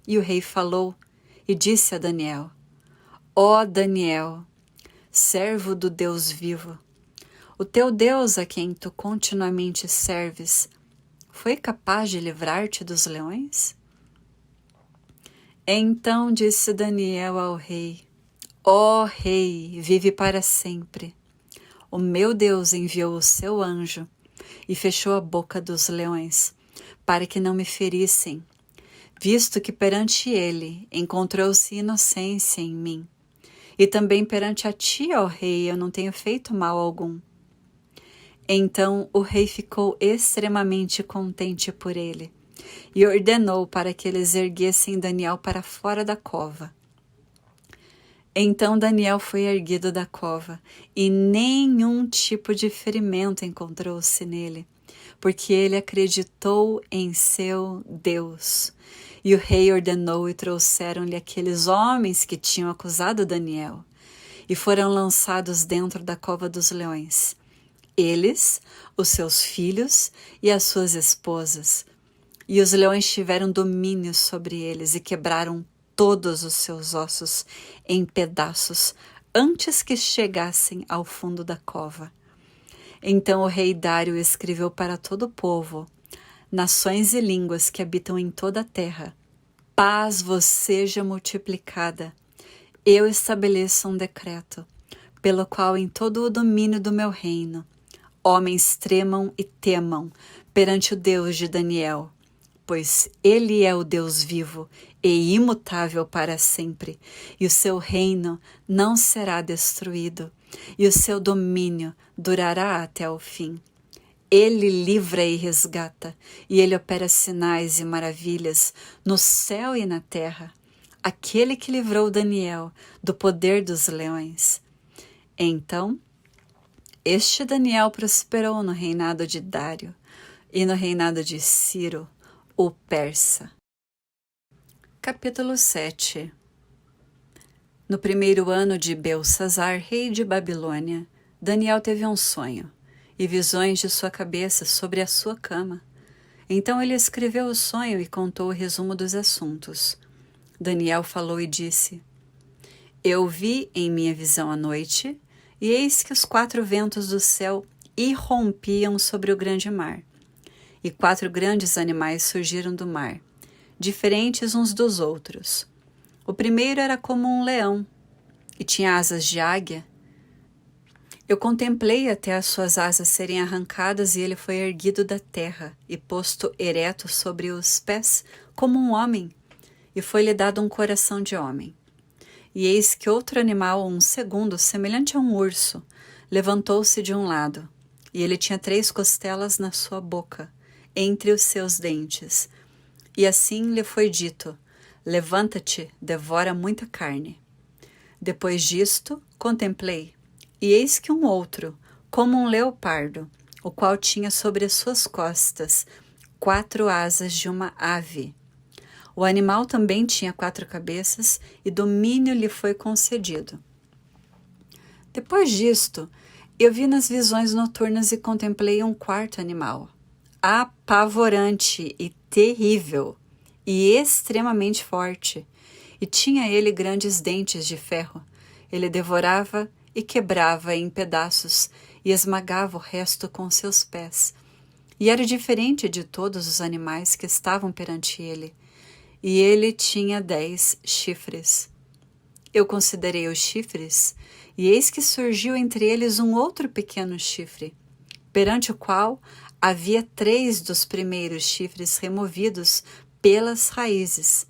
E o rei falou e disse a Daniel: ó Daniel, servo do Deus vivo, O teu Deus, a quem tu continuamente serves, foi capaz de livrar-te dos leões? Então disse Daniel ao rei: Ó rei, vive para sempre. O meu Deus enviou o seu anjo e fechou a boca dos leões, para que não me ferissem, visto que perante ele encontrou-se inocência em mim. E também perante a ti, ó rei, eu não tenho feito mal algum. Então o rei ficou extremamente contente por ele e ordenou para que eles erguessem Daniel para fora da cova. Então Daniel foi erguido da cova e nenhum tipo de ferimento encontrou-se nele, porque ele acreditou em seu Deus. E o rei ordenou e trouxeram-lhe aqueles homens que tinham acusado Daniel e foram lançados dentro da cova dos leões. Eles, os seus filhos e as suas esposas. E os leões tiveram domínio sobre eles e quebraram todos os seus ossos em pedaços antes que chegassem ao fundo da cova. Então o rei Dário escreveu para todo o povo, nações e línguas que habitam em toda a terra: paz vos seja multiplicada. Eu estabeleço um decreto, pelo qual em todo o domínio do meu reino, homens tremam e temam perante o Deus de Daniel, pois ele é o Deus vivo e imutável para sempre, e o seu reino não será destruído, e o seu domínio durará até o fim. Ele livra e resgata, e ele opera sinais e maravilhas no céu e na terra, aquele que livrou Daniel do poder dos leões. Então, este Daniel prosperou no reinado de Dário e no reinado de Ciro, o persa. Capítulo 7. No primeiro ano de Belsassar, rei de Babilônia, Daniel teve um sonho e visões de sua cabeça sobre a sua cama. Então ele escreveu o sonho e contou o resumo dos assuntos. Daniel falou e disse: Eu vi em minha visão à noite, e eis que os 4 ventos do céu irrompiam sobre o grande mar, e 4 grandes animais surgiram do mar, diferentes uns dos outros. O primeiro era como um leão, e tinha asas de águia. Eu contemplei até as suas asas serem arrancadas, e ele foi erguido da terra e posto ereto sobre os pés como um homem, e foi-lhe dado um coração de homem. E eis que outro animal, um segundo, semelhante a um urso, levantou-se de um lado, e ele tinha 3 costelas na sua boca, entre os seus dentes. E assim lhe foi dito: Levanta-te, devora muita carne. Depois disto, contemplei, e eis que um outro, como um leopardo, o qual tinha sobre as suas costas 4 asas de uma ave. O animal também tinha 4 cabeças, e domínio lhe foi concedido. Depois disto, eu vi nas visões noturnas e contemplei um 4º animal, apavorante e terrível, e extremamente forte, e tinha ele grandes dentes de ferro. Ele devorava e quebrava em pedaços, e esmagava o resto com seus pés. E era diferente de todos os animais que estavam perante ele. E ele tinha 10 chifres. Eu considerei os chifres, e eis que surgiu entre eles um outro pequeno chifre, perante o qual havia 3 dos primeiros chifres removidos pelas raízes.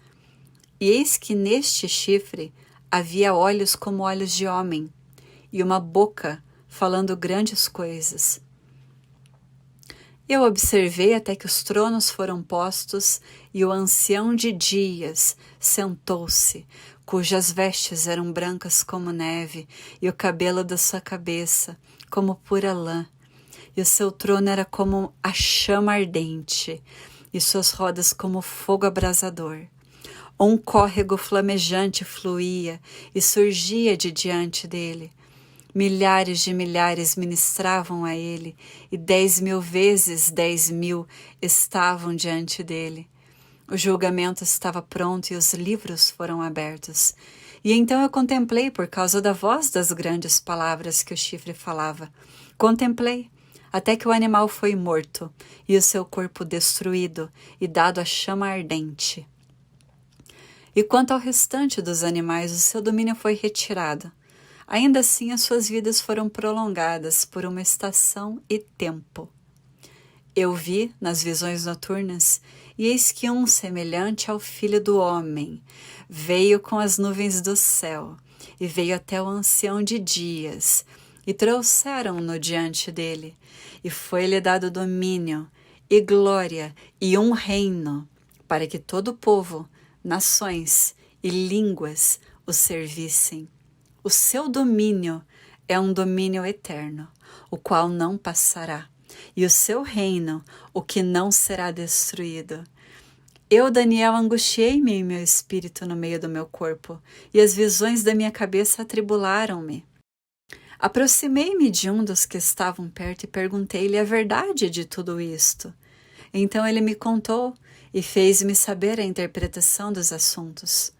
E eis que neste chifre havia olhos como olhos de homem, e uma boca falando grandes coisas. Eu observei até que os tronos foram postos, e o ancião de dias sentou-se, cujas vestes eram brancas como neve, e o cabelo da sua cabeça como pura lã. E o seu trono era como a chama ardente, e suas rodas como fogo abrasador. Um córrego flamejante fluía e surgia de diante dele. Milhares de milhares ministravam a ele, e 10.000 vezes 10.000 estavam diante dele. O julgamento estava pronto e os livros foram abertos. E então eu contemplei, por causa da voz das grandes palavras que o chifre falava, Contemplei, até que o animal foi morto, e o seu corpo destruído e dado à chama ardente. E quanto ao restante dos animais, o seu domínio foi retirado. Ainda assim, as suas vidas foram prolongadas por uma estação e tempo. Eu vi, nas visões noturnas, e eis que um semelhante ao Filho do Homem veio com as nuvens do céu, e veio até o ancião de dias, e trouxeram-no diante dele, e foi-lhe dado domínio, e glória, e um reino, para que todo povo, nações e línguas o servissem. O seu domínio é um domínio eterno, o qual não passará, e o seu reino, o que não será destruído. Eu, Daniel, angustiei-me em meu espírito no meio do meu corpo, e as visões da minha cabeça atribularam-me. Aproximei-me de um dos que estavam perto e perguntei-lhe a verdade de tudo isto. Então ele me contou e fez-me saber a interpretação dos assuntos.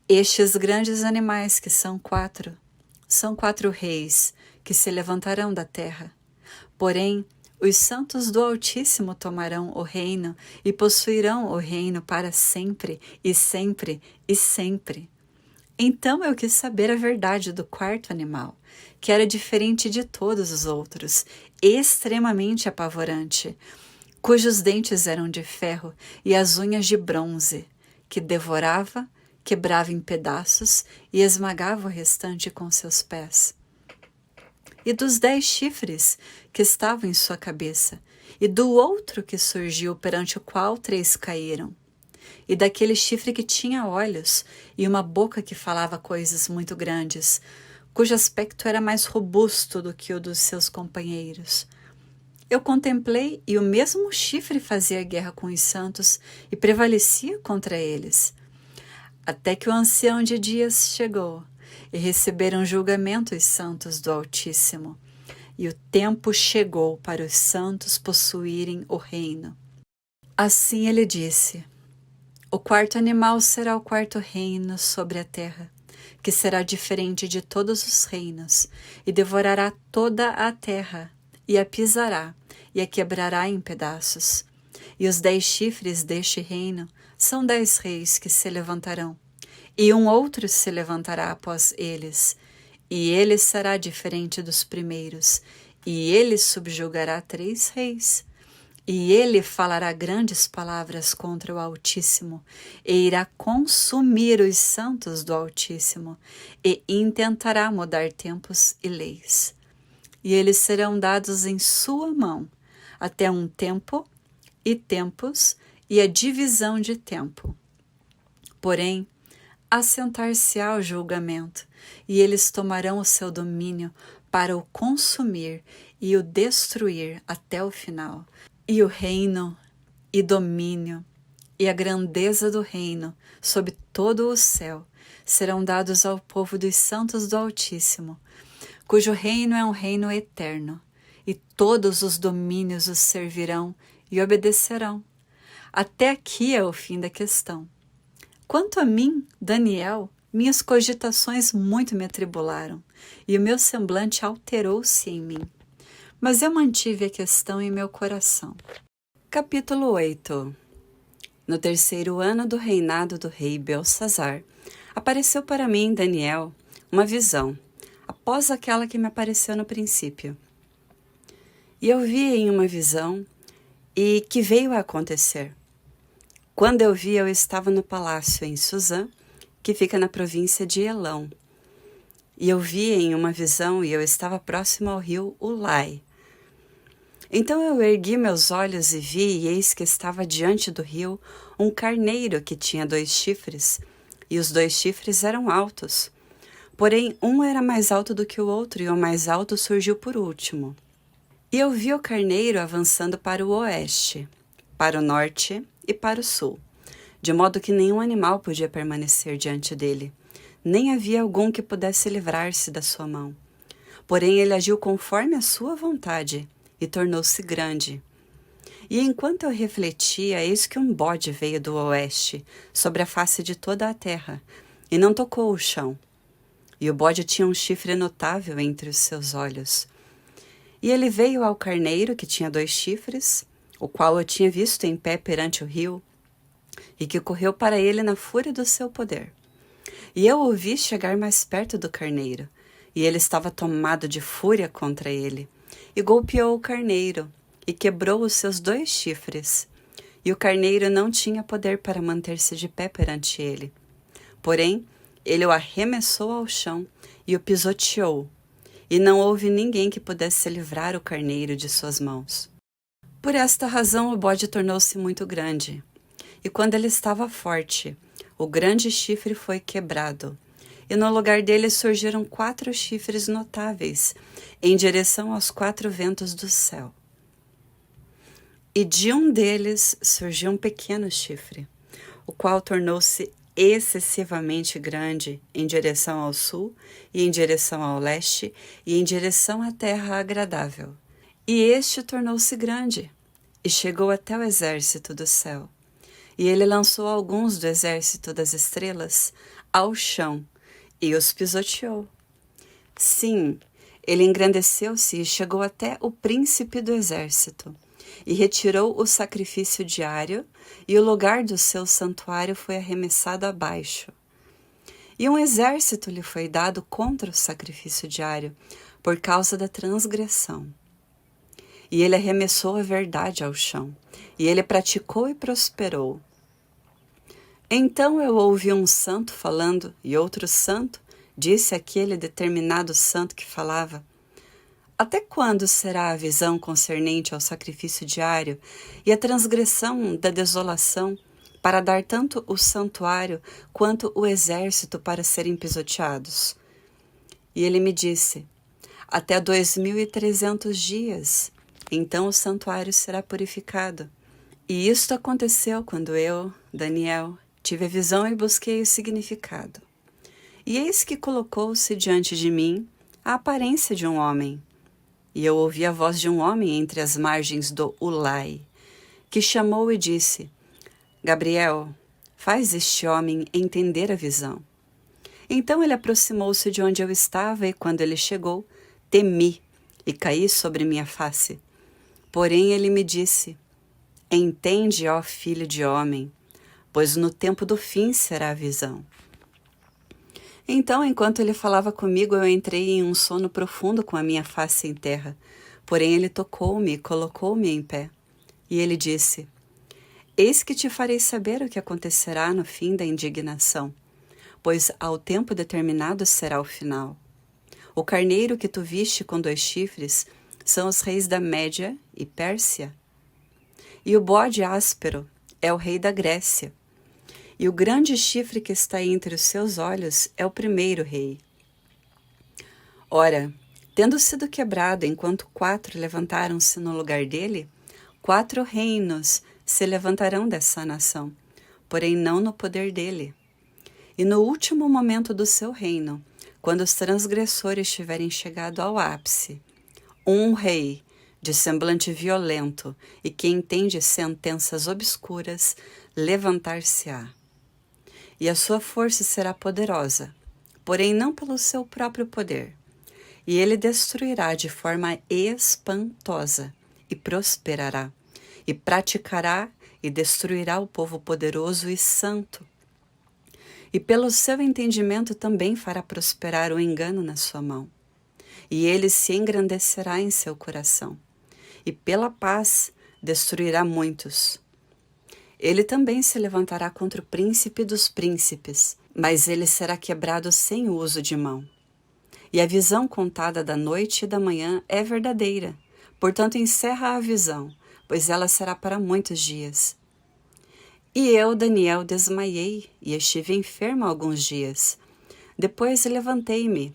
Estes grandes animais, que são quatro reis que se levantarão da terra. Porém, os santos do Altíssimo tomarão o reino e possuirão o reino para sempre e sempre e sempre. Então eu quis saber a verdade do quarto animal, que era diferente de todos os outros, extremamente apavorante, cujos dentes eram de ferro e as unhas de bronze, que devorava, quebrava em pedaços e esmagava o restante com seus pés. E dos 10 chifres que estavam em sua cabeça, e do outro que surgiu perante o qual 3 caíram, e daquele chifre que tinha olhos e uma boca que falava coisas muito grandes, cujo aspecto era mais robusto do que o dos seus companheiros. Eu contemplei e o mesmo chifre fazia guerra com os santos e prevalecia contra eles. Até que o ancião de dias chegou e receberam julgamento os santos do Altíssimo. E o tempo chegou para os santos possuírem o reino. Assim ele disse: o quarto animal será o quarto reino sobre a terra, que será diferente de todos os reinos, e devorará toda a terra, e a pisará, e a quebrará em pedaços. E os 10 chifres deste reino são 10 reis que se levantarão, e um outro se levantará após eles, e ele será diferente dos primeiros, e ele subjugará 3 reis. E ele falará grandes palavras contra o Altíssimo, e irá consumir os santos do Altíssimo, e intentará mudar tempos e leis. E eles serão dados em sua mão, até um tempo e tempos, e a divisão de tempo. Porém, assentar-se-á o julgamento, e eles tomarão o seu domínio para o consumir e o destruir até o final. E o reino, e domínio, e a grandeza do reino, sob todo o céu, serão dados ao povo dos santos do Altíssimo, cujo reino é um reino eterno, e todos os domínios os servirão e obedecerão. Até aqui é o fim da questão. Quanto a mim, Daniel, minhas cogitações muito me atribularam, e o meu semblante alterou-se em mim. Mas eu mantive a questão em meu coração. Capítulo 8. No 3º ano do reinado do rei Belsazar, apareceu para mim, Daniel, uma visão, após aquela que me apareceu no princípio. E eu vi em uma visão, e que veio a acontecer. Quando eu vi, eu estava no palácio em Suzã, que fica na província de Elão. E eu vi em uma visão, e eu estava próximo ao rio Ulai. Então eu ergui meus olhos e vi, e eis que estava diante do rio um carneiro que tinha 2 chifres, e os 2 chifres eram altos. Porém, um era mais alto do que o outro, e o mais alto surgiu por último. E eu vi o carneiro avançando para o oeste, para o norte e para o sul, de modo que nenhum animal podia permanecer diante dele, nem havia algum que pudesse livrar-se da sua mão. Porém, ele agiu conforme a sua vontade, e tornou-se grande. E enquanto eu refletia, eis que um bode veio do oeste, sobre a face de toda a terra, e não tocou o chão. E o bode tinha um chifre notável entre os seus olhos. E ele veio ao carneiro, que tinha 2 chifres, o qual eu tinha visto em pé perante o rio, e que correu para ele na fúria do seu poder. E eu o vi chegar mais perto do carneiro, e ele estava tomado de fúria contra ele, e golpeou o carneiro, e quebrou os seus 2 chifres. E o carneiro não tinha poder para manter-se de pé perante ele. Porém, ele o arremessou ao chão e o pisoteou, e não houve ninguém que pudesse livrar o carneiro de suas mãos. Por esta razão o bode tornou-se muito grande, e quando ele estava forte, o grande chifre foi quebrado, e no lugar dele surgiram 4 chifres notáveis, em direção aos 4 ventos do céu. E de um deles surgiu um pequeno chifre, o qual tornou-se excessivamente grande em direção ao sul e em direção ao leste e em direção à terra agradável. E este tornou-se grande e chegou até o exército do céu. E ele lançou alguns do exército das estrelas ao chão e os pisoteou. Sim, ele engrandeceu-se e chegou até o príncipe do exército, e retirou o sacrifício diário, e o lugar do seu santuário foi arremessado abaixo. E um exército lhe foi dado contra o sacrifício diário, por causa da transgressão. E ele arremessou a verdade ao chão, e ele praticou e prosperou. Então eu ouvi um santo falando, e outro santo disse àquele determinado santo que falava: até quando será a visão concernente ao sacrifício diário e a transgressão da desolação, para dar tanto o santuário quanto o exército para serem pisoteados? E ele me disse: até 2300 dias, então o santuário será purificado. E isto aconteceu quando eu, Daniel, tive a visão e busquei o significado. E eis que colocou-se diante de mim a aparência de um homem. E eu ouvi a voz de um homem entre as margens do Ulai, que chamou e disse: Gabriel, faz este homem entender a visão. Então ele aproximou-se de onde eu estava, e quando ele chegou, temi e caí sobre minha face. Porém ele me disse: entende, ó filho de homem, pois no tempo do fim será a visão. Então, enquanto ele falava comigo, eu entrei em um sono profundo com a minha face em terra. Porém ele tocou-me e colocou-me em pé. E ele disse: eis que te farei saber o que acontecerá no fim da indignação, pois ao tempo determinado será o final. O carneiro que tu viste com 2 chifres são os reis da Média e Pérsia. E o bode áspero é o rei da Grécia. E o grande chifre que está entre os seus olhos é o primeiro rei. Ora, tendo sido quebrado enquanto 4 levantaram-se no lugar dele, 4 reinos se levantarão dessa nação, porém não no poder dele. E no último momento do seu reino, quando os transgressores tiverem chegado ao ápice, um rei de semblante violento e que entende sentenças obscuras levantar-se-á. E a sua força será poderosa, porém não pelo seu próprio poder. E ele destruirá de forma espantosa e prosperará, e praticará e destruirá o povo poderoso e santo. E pelo seu entendimento também fará prosperar o engano na sua mão. E ele se engrandecerá em seu coração, e pela paz destruirá muitos. Ele também se levantará contra o príncipe dos príncipes, mas ele será quebrado sem o uso de mão. E a visão contada da noite e da manhã é verdadeira, portanto encerra a visão, pois ela será para muitos dias. E eu, Daniel, desmaiei e estive enfermo alguns dias. Depois levantei-me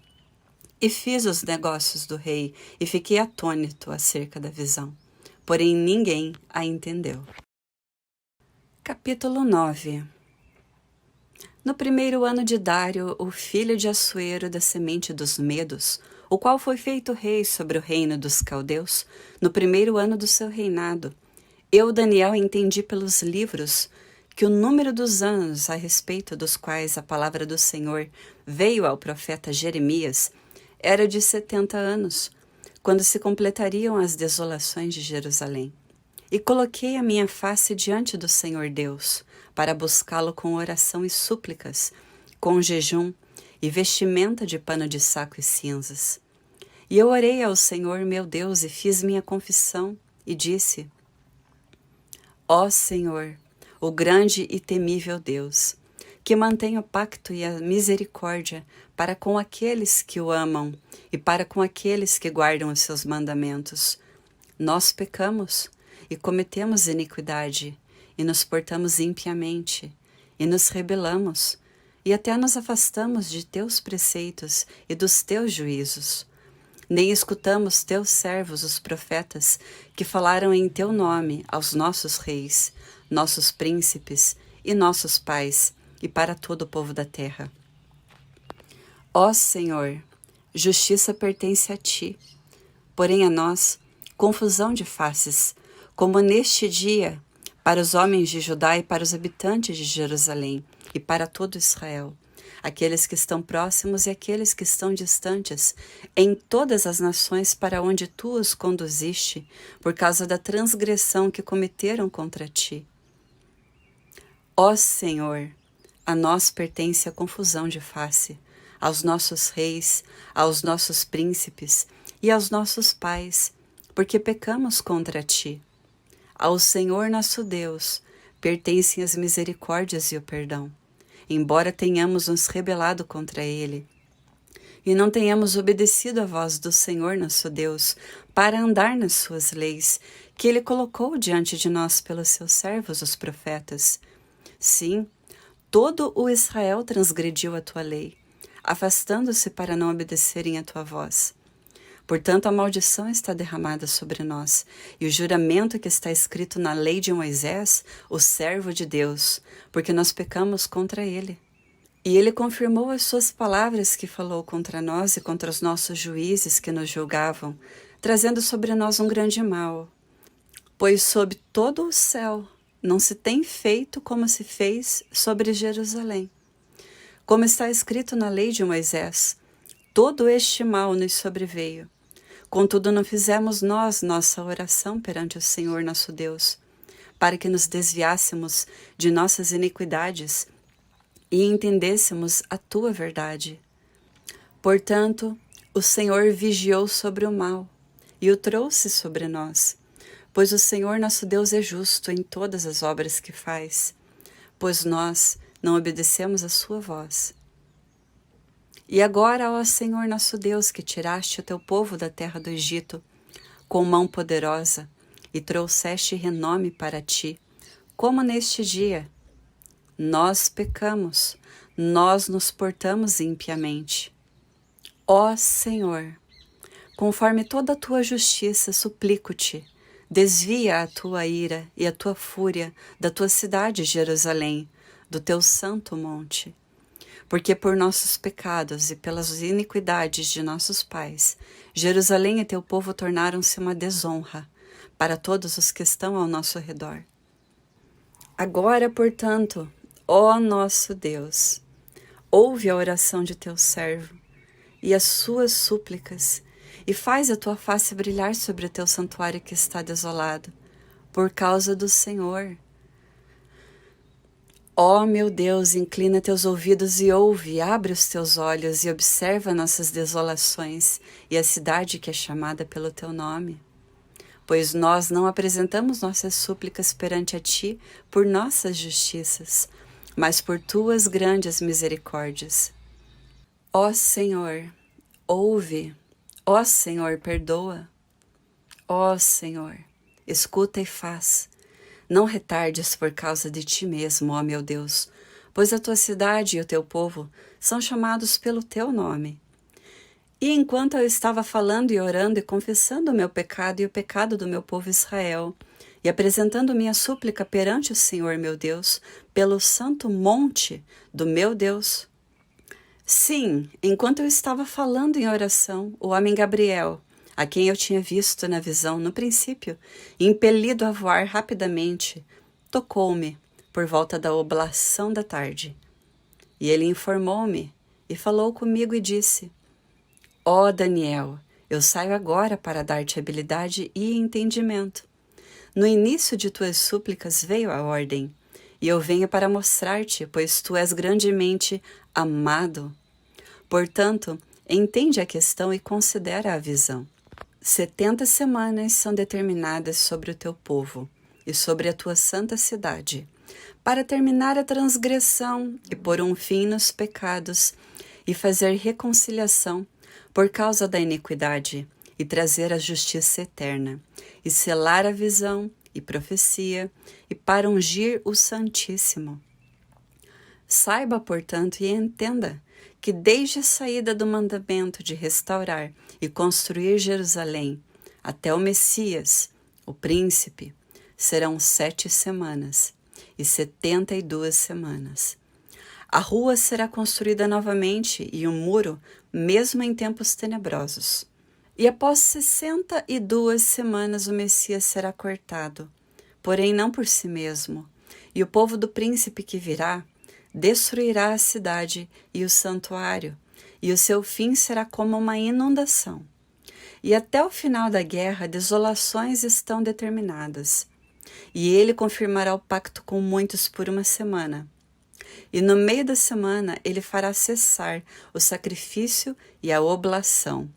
e fiz os negócios do rei e fiquei atônito acerca da visão, porém ninguém a entendeu. Capítulo 9. No 1º ano de Dário, o filho de Assuero da semente dos Medos, o qual foi feito rei sobre o reino dos caldeus, no 1º ano do seu reinado, eu, Daniel, entendi pelos livros que o número dos anos a respeito dos quais a palavra do Senhor veio ao profeta Jeremias era de 70 anos, quando se completariam as desolações de Jerusalém. E coloquei a minha face diante do Senhor Deus, para buscá-lo com oração e súplicas, com jejum e vestimenta de pano de saco e cinzas. E eu orei ao Senhor meu Deus e fiz minha confissão, e disse: Ó Senhor, o grande e temível Deus, que mantém o pacto e a misericórdia para com aqueles que o amam e para com aqueles que guardam os seus mandamentos. Nós pecamos e cometemos iniquidade, e nos portamos impiamente, e nos rebelamos, e até nos afastamos de teus preceitos e dos teus juízos. Nem escutamos teus servos, os profetas, que falaram em teu nome aos nossos reis, nossos príncipes e nossos pais, e para todo o povo da terra. Ó Senhor, justiça pertence a ti, porém a nós, confusão de faces, como neste dia, para os homens de Judá e para os habitantes de Jerusalém, e para todo Israel, aqueles que estão próximos e aqueles que estão distantes, em todas as nações para onde tu os conduziste, por causa da transgressão que cometeram contra ti. Ó Senhor, a nós pertence a confusão de face, aos nossos reis, aos nossos príncipes e aos nossos pais, porque pecamos contra ti. Ao Senhor nosso Deus pertencem as misericórdias e o perdão, embora tenhamos nos rebelado contra ele, e não tenhamos obedecido à voz do Senhor nosso Deus, para andar nas suas leis, que ele colocou diante de nós pelos seus servos, os profetas. Sim, todo o Israel transgrediu a tua lei, afastando-se para não obedecerem à tua voz. Portanto, a maldição está derramada sobre nós, e o juramento que está escrito na lei de Moisés, o servo de Deus, porque nós pecamos contra ele. E ele confirmou as suas palavras que falou contra nós e contra os nossos juízes que nos julgavam, trazendo sobre nós um grande mal. Pois sob todo o céu não se tem feito como se fez sobre Jerusalém. Como está escrito na lei de Moisés, todo este mal nos sobreveio. Contudo, não fizemos nós nossa oração perante o Senhor nosso Deus, para que nos desviássemos de nossas iniquidades e entendêssemos a tua verdade. Portanto, o Senhor vigiou sobre o mal e o trouxe sobre nós, pois o Senhor nosso Deus é justo em todas as obras que faz, pois nós não obedecemos a sua voz. E agora, ó Senhor nosso Deus, que tiraste o teu povo da terra do Egito com mão poderosa e trouxeste renome para ti, como neste dia, nós pecamos, nós nos portamos impiamente. Ó Senhor, conforme toda a tua justiça, suplico-te, desvia a tua ira e a tua fúria da tua cidade, Jerusalém, do teu santo monte. Porque por nossos pecados e pelas iniquidades de nossos pais, Jerusalém e teu povo tornaram-se uma desonra para todos os que estão ao nosso redor. Agora, portanto, ó nosso Deus, ouve a oração de teu servo e as suas súplicas, e faz a tua face brilhar sobre o teu santuário que está desolado, por causa do Senhor. Ó meu Deus, inclina teus ouvidos e ouve, abre os teus olhos e observa nossas desolações e a cidade que é chamada pelo teu nome. Pois nós não apresentamos nossas súplicas perante a ti por nossas justiças, mas por tuas grandes misericórdias. Ó Senhor, ouve. Ó Senhor, perdoa. Ó Senhor, escuta e faz. Não retardes por causa de ti mesmo, ó meu Deus, pois a tua cidade e o teu povo são chamados pelo teu nome. E enquanto eu estava falando e orando e confessando o meu pecado e o pecado do meu povo Israel, e apresentando minha súplica perante o Senhor meu Deus, pelo santo monte do meu Deus. Sim, enquanto eu estava falando em oração, o homem Gabriel, a quem eu tinha visto na visão no princípio, impelido a voar rapidamente, tocou-me por volta da oblação da tarde. E ele informou-me e falou comigo e disse: Ó Daniel, Eu saio agora para dar-te habilidade e entendimento. No início de tuas súplicas veio a ordem, e eu venho para mostrar-te, pois tu és grandemente amado. Portanto, entende a questão e considera a visão. 70 semanas são determinadas sobre o teu povo e sobre a tua santa cidade, para terminar a transgressão e pôr um fim nos pecados, e fazer reconciliação por causa da iniquidade, e trazer a justiça eterna, e selar a visão e profecia, e para ungir o Santíssimo. Saiba, portanto, e entenda que desde a saída do mandamento de restaurar e construir Jerusalém até o Messias, o príncipe, serão 7 semanas e 72 semanas. A rua será construída novamente e o muro, mesmo em tempos tenebrosos. E após 62 semanas o Messias será cortado, porém não por si mesmo, e o povo do príncipe que virá destruirá a cidade e o santuário, e o seu fim será como uma inundação. E até o final da guerra, desolações estão determinadas. E ele confirmará o pacto com muitos por 1 semana. E no meio da semana ele fará cessar o sacrifício e a oblação.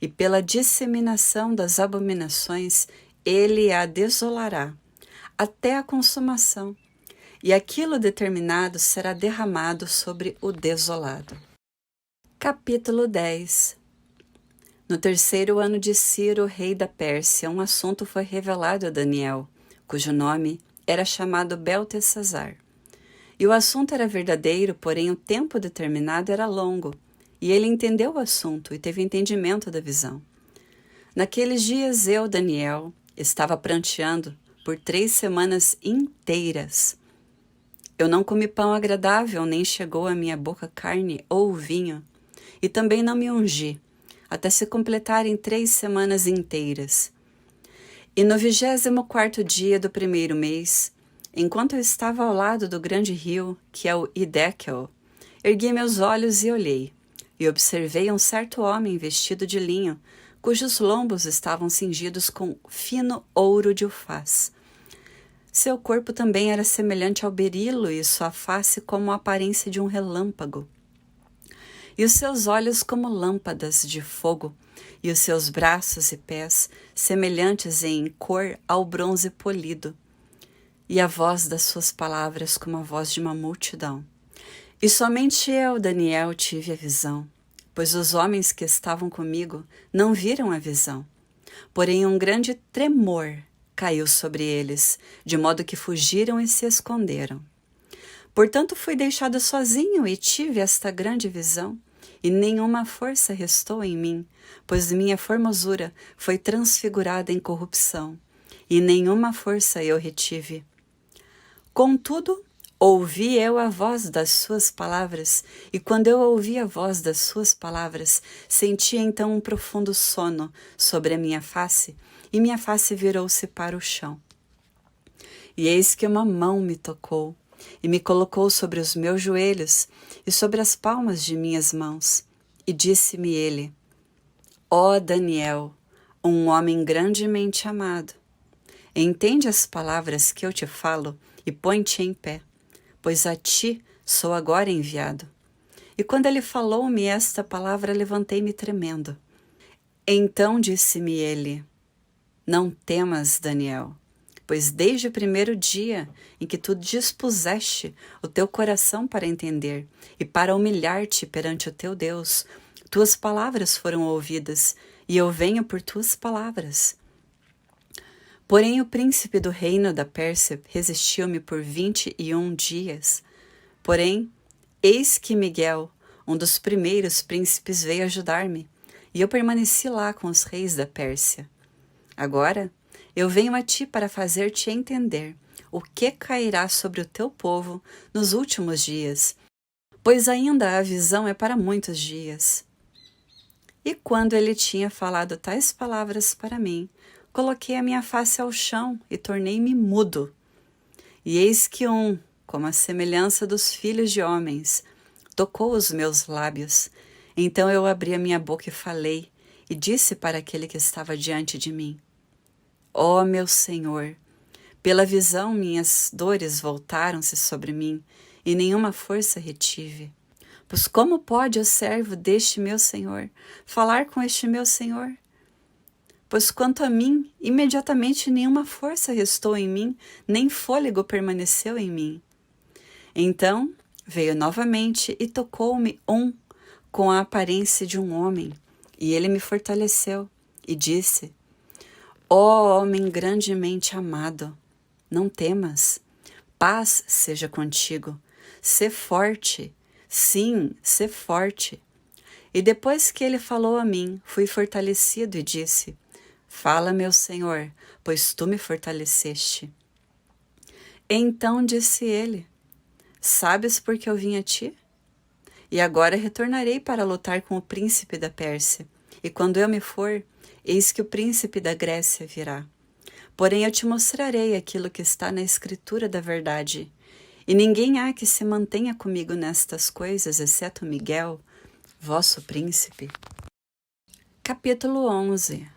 E pela disseminação das abominações ele a desolará, até a consumação. E aquilo determinado será derramado sobre o desolado. Capítulo 10. No 3º ano de Ciro, rei da Pérsia, um assunto foi revelado a Daniel, cujo nome era chamado Beltesazar. E o assunto era verdadeiro, porém o tempo determinado era longo, e ele entendeu o assunto e teve entendimento da visão. Naqueles dias eu, Daniel, estava pranteando por 3 semanas inteiras. Eu não comi pão agradável, nem chegou à minha boca carne ou vinho, e também não me ungi, até se completarem 3 semanas inteiras. E no 24º dia do 1º mês, enquanto eu estava ao lado do grande rio, que é o Hiddekel, ergui meus olhos e olhei, e observei um certo homem vestido de linho, cujos lombos estavam cingidos com fino ouro de Ufaz. Seu corpo também era semelhante ao berilo e sua face como a aparência de um relâmpago. E os seus olhos como lâmpadas de fogo, e os seus braços e pés semelhantes em cor ao bronze polido. E a voz das suas palavras como a voz de uma multidão. E somente eu, Daniel, tive a visão, pois os homens que estavam comigo não viram a visão. Porém um grande tremor caiu sobre eles, de modo que fugiram e se esconderam. Portanto fui deixado sozinho e tive esta grande visão, e nenhuma força restou em mim, pois minha formosura foi transfigurada em corrupção, e nenhuma força eu retive. Contudo, ouvi eu a voz das suas palavras, e quando eu ouvi a voz das suas palavras, senti então um profundo sono sobre a minha face, e minha face virou-se para o chão. E eis que uma mão me tocou, e me colocou sobre os meus joelhos, e sobre as palmas de minhas mãos, e disse-me ele: Ó Daniel, um homem grandemente amado, entende as palavras que eu te falo, e põe-te em pé, pois a ti sou agora enviado. E quando ele falou-me esta palavra, levantei-me tremendo. Então disse-me ele: Não temas, Daniel, pois desde o 1º dia em que tu dispuseste o teu coração para entender e para humilhar-te perante o teu Deus, tuas palavras foram ouvidas, e eu venho por tuas palavras. Porém o príncipe do reino da Pérsia resistiu-me por 21 dias. Porém, eis que Miguel, um dos primeiros príncipes, veio ajudar-me, e eu permaneci lá com os reis da Pérsia. Agora, eu venho a ti para fazer-te entender o que cairá sobre o teu povo nos últimos dias, pois ainda a visão é para muitos dias. E quando ele tinha falado tais palavras para mim, coloquei a minha face ao chão e tornei-me mudo. E eis que como a semelhança dos filhos de homens, tocou os meus lábios. Então eu abri a minha boca e falei, e disse para aquele que estava diante de mim: Ó meu Senhor, pela visão minhas dores voltaram-se sobre mim, e nenhuma força retive. Pois como pode o servo deste meu Senhor falar com este meu Senhor? Pois quanto a mim, imediatamente nenhuma força restou em mim, nem fôlego permaneceu em mim. Então veio novamente e tocou-me com a aparência de um homem, e ele me fortaleceu, e disse: Ó homem grandemente amado, não temas, paz seja contigo, sê forte, sim, sê forte. E depois que ele falou a mim, fui fortalecido e disse: Fala, meu Senhor, pois tu me fortaleceste. Então disse ele: Sabes por que eu vim a ti? E agora retornarei para lutar com o príncipe da Pérsia. E quando eu me for, eis que o príncipe da Grécia virá. Porém eu te mostrarei aquilo que está na escritura da verdade. E ninguém há que se mantenha comigo nestas coisas, exceto Miguel, vosso príncipe. Capítulo 11.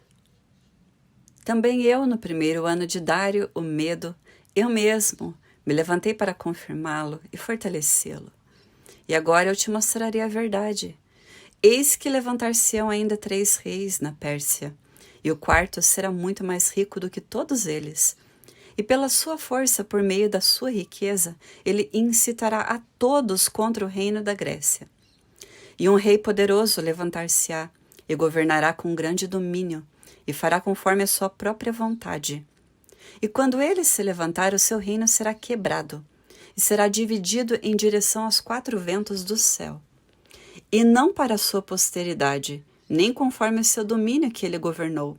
Também eu, no primeiro ano de Dário, o Medo, eu mesmo me levantei para confirmá-lo e fortalecê-lo. E agora eu te mostrarei a verdade. Eis que levantar-se-ão ainda 3 reis na Pérsia, e o quarto será muito mais rico do que todos eles. E pela sua força, por meio da sua riqueza, ele incitará a todos contra o reino da Grécia. E um rei poderoso levantar-se-á, e governará com grande domínio, e fará conforme a sua própria vontade. E quando ele se levantar, o seu reino será quebrado, e será dividido em direção aos 4 ventos do céu. E não para a sua posteridade, nem conforme o seu domínio que ele governou,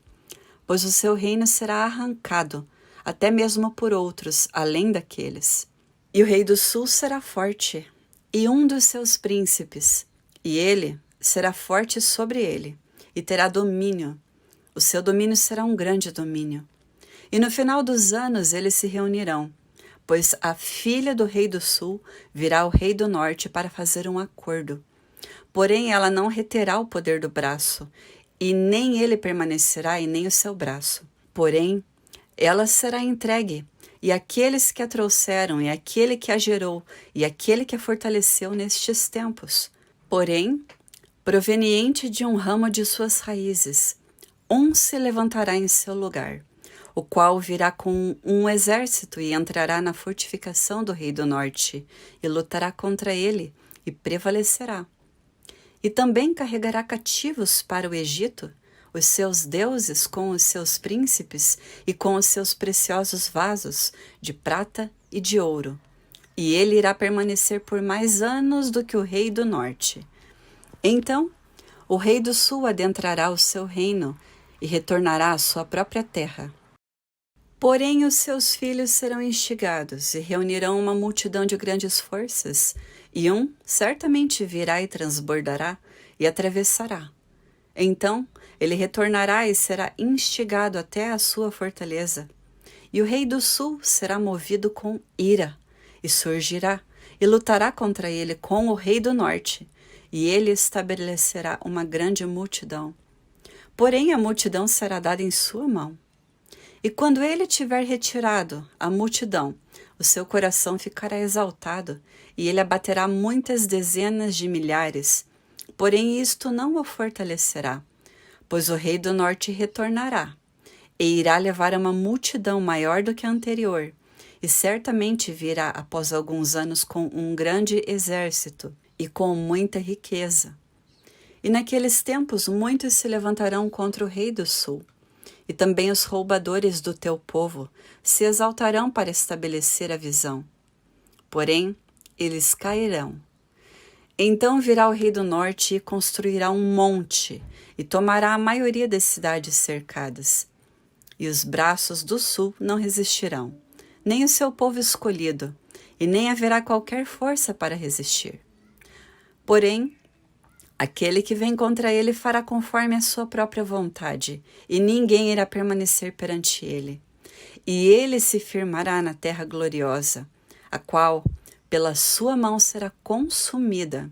pois o seu reino será arrancado, até mesmo por outros, além daqueles. E o rei do sul será forte, e um dos seus príncipes, e ele será forte sobre ele, e terá domínio. O seu domínio será um grande domínio. E no final dos anos eles se reunirão, pois a filha do rei do sul virá ao rei do norte para fazer um acordo. Porém ela não reterá o poder do braço, e nem ele permanecerá e nem o seu braço. Porém ela será entregue, e aqueles que a trouxeram, e aquele que a gerou, e aquele que a fortaleceu nestes tempos. Porém, proveniente de um ramo de suas raízes, um se levantará em seu lugar, o qual virá com um exército e entrará na fortificação do rei do norte, e lutará contra ele, e prevalecerá. E também carregará cativos para o Egito, os seus deuses com os seus príncipes e com os seus preciosos vasos de prata e de ouro. E ele irá permanecer por mais anos do que o rei do norte. Então, o rei do sul adentrará o seu reino e retornará à sua própria terra. Porém os seus filhos serão instigados e reunirão uma multidão de grandes forças, e um certamente virá e transbordará e atravessará. Então ele retornará e será instigado até a sua fortaleza. E o rei do sul será movido com ira, e surgirá, e lutará contra ele com o rei do norte, e ele estabelecerá uma grande multidão. Porém a multidão será dada em sua mão. E quando ele tiver retirado a multidão, o seu coração ficará exaltado, e ele abaterá muitas dezenas de milhares. Porém isto não o fortalecerá, pois o rei do norte retornará, e irá levar uma multidão maior do que a anterior, e certamente virá após alguns anos com um grande exército e com muita riqueza. E naqueles tempos muitos se levantarão contra o rei do sul, e também os roubadores do teu povo se exaltarão para estabelecer a visão. Porém, eles cairão. Então virá o rei do norte e construirá um monte, e tomará a maioria das cidades cercadas. E os braços do sul não resistirão, nem o seu povo escolhido, e nem haverá qualquer força para resistir. Porém, aquele que vem contra ele fará conforme a sua própria vontade, e ninguém irá permanecer perante ele. E ele se firmará na terra gloriosa, a qual, pela sua mão, será consumida.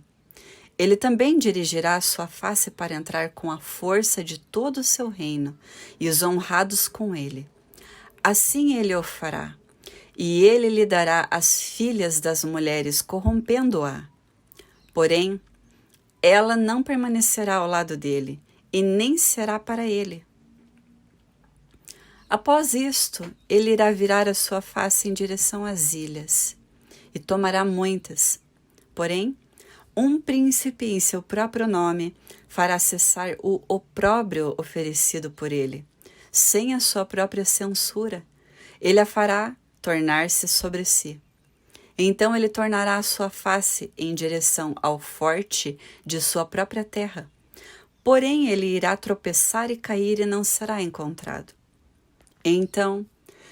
Ele também dirigirá a sua face para entrar com a força de todo o seu reino, e os honrados com ele. Assim ele o fará, e ele lhe dará as filhas das mulheres, corrompendo-a. Porém, ela não permanecerá ao lado dele, e nem será para ele. Após isto, ele irá virar a sua face em direção às ilhas, e tomará muitas. Porém, um príncipe em seu próprio nome fará cessar o opróbrio oferecido por ele, sem a sua própria censura. Ele a fará tornar-se sobre si. Então ele tornará a sua face em direção ao forte de sua própria terra. Porém ele irá tropeçar e cair e não será encontrado. Então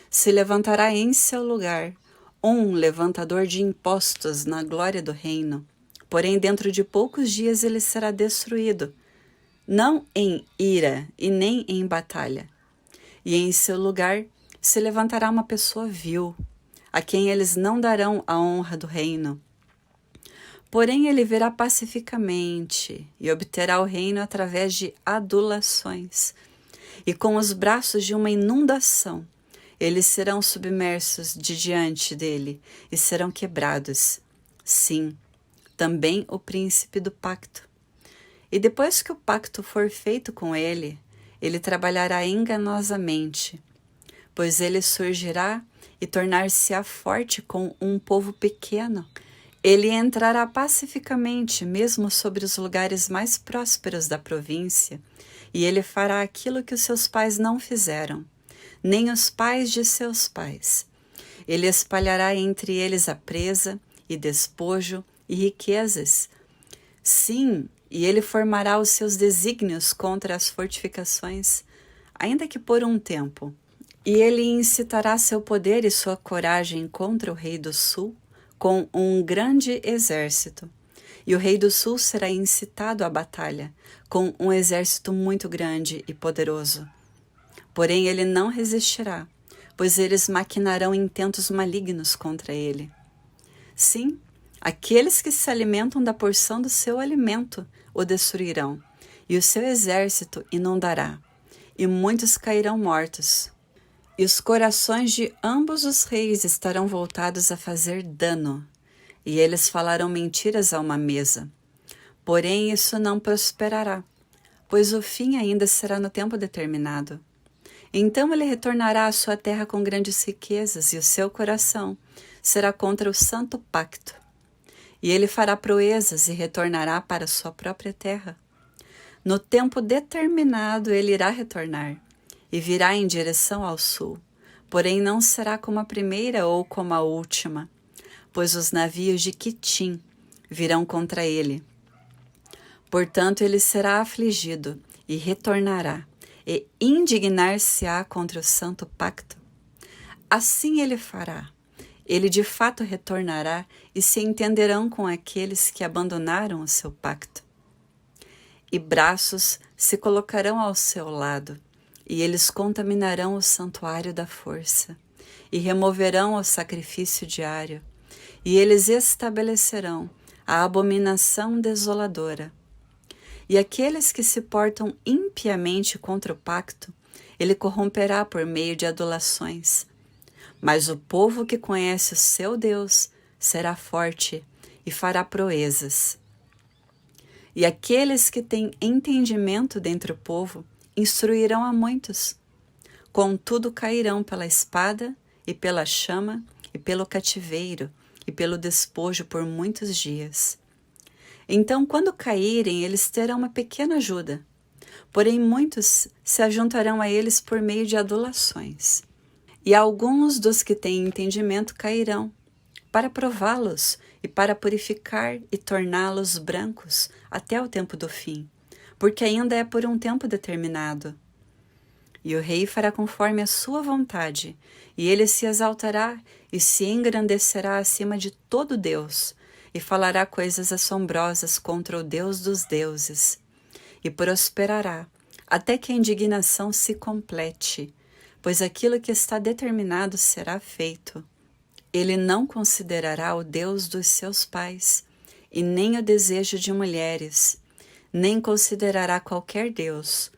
se levantará em seu lugar um levantador de impostos na glória do reino. Porém dentro de poucos dias ele será destruído, não em ira e nem em batalha. E em seu lugar se levantará uma pessoa vil, a quem eles não darão a honra do reino. Porém ele virá pacificamente e obterá o reino através de adulações. E com os braços de uma inundação, eles serão submersos de diante dele e serão quebrados. Sim, também o príncipe do pacto. E depois que o pacto for feito com ele, ele trabalhará enganosamente, pois ele surgirá e tornar-se-á forte com um povo pequeno. Ele entrará pacificamente, mesmo sobre os lugares mais prósperos da província, e ele fará aquilo que os seus pais não fizeram, nem os pais de seus pais. Ele espalhará entre eles a presa e despojo e riquezas. Sim, e ele formará os seus desígnios contra as fortificações, ainda que por um tempo. E ele incitará seu poder e sua coragem contra o rei do sul com um grande exército. E o rei do sul será incitado à batalha com um exército muito grande e poderoso. Porém ele não resistirá, pois eles maquinarão intentos malignos contra ele. Sim, aqueles que se alimentam da porção do seu alimento o destruirão, e o seu exército inundará, e muitos cairão mortos. E os corações de ambos os reis estarão voltados a fazer dano, e eles falarão mentiras a uma mesa. Porém isso não prosperará, pois o fim ainda será no tempo determinado. Então ele retornará à sua terra com grandes riquezas, e o seu coração será contra o santo pacto. E ele fará proezas e retornará para sua própria terra. No tempo determinado ele irá retornar, e virá em direção ao sul. Porém não será como a primeira ou como a última, pois os navios de Quitim virão contra ele. Portanto ele será afligido e retornará, e indignar-se-á contra o santo pacto. Assim ele fará. Ele de fato retornará e se entenderão com aqueles que abandonaram o seu pacto. E braços se colocarão ao seu lado, e eles contaminarão o santuário da força, e removerão o sacrifício diário, e eles estabelecerão a abominação desoladora. E aqueles que se portam impiamente contra o pacto, ele corromperá por meio de adulações. Mas o povo que conhece o seu Deus será forte e fará proezas. E aqueles que têm entendimento dentre o povo instruirão a muitos. Contudo cairão pela espada e pela chama e pelo cativeiro e pelo despojo por muitos dias. Então, quando caírem, eles terão uma pequena ajuda, porém muitos se ajuntarão a eles por meio de adulações. E alguns dos que têm entendimento cairão, para prová-los e para purificar e torná-los brancos até o tempo do fim, porque ainda é por um tempo determinado. E o rei fará conforme a sua vontade, e ele se exaltará e se engrandecerá acima de todo Deus, e falará coisas assombrosas contra o Deus dos deuses, e prosperará, até que a indignação se complete, pois aquilo que está determinado será feito. Ele não considerará o Deus dos seus pais, e nem o desejo de mulheres, nem considerará qualquer Deus,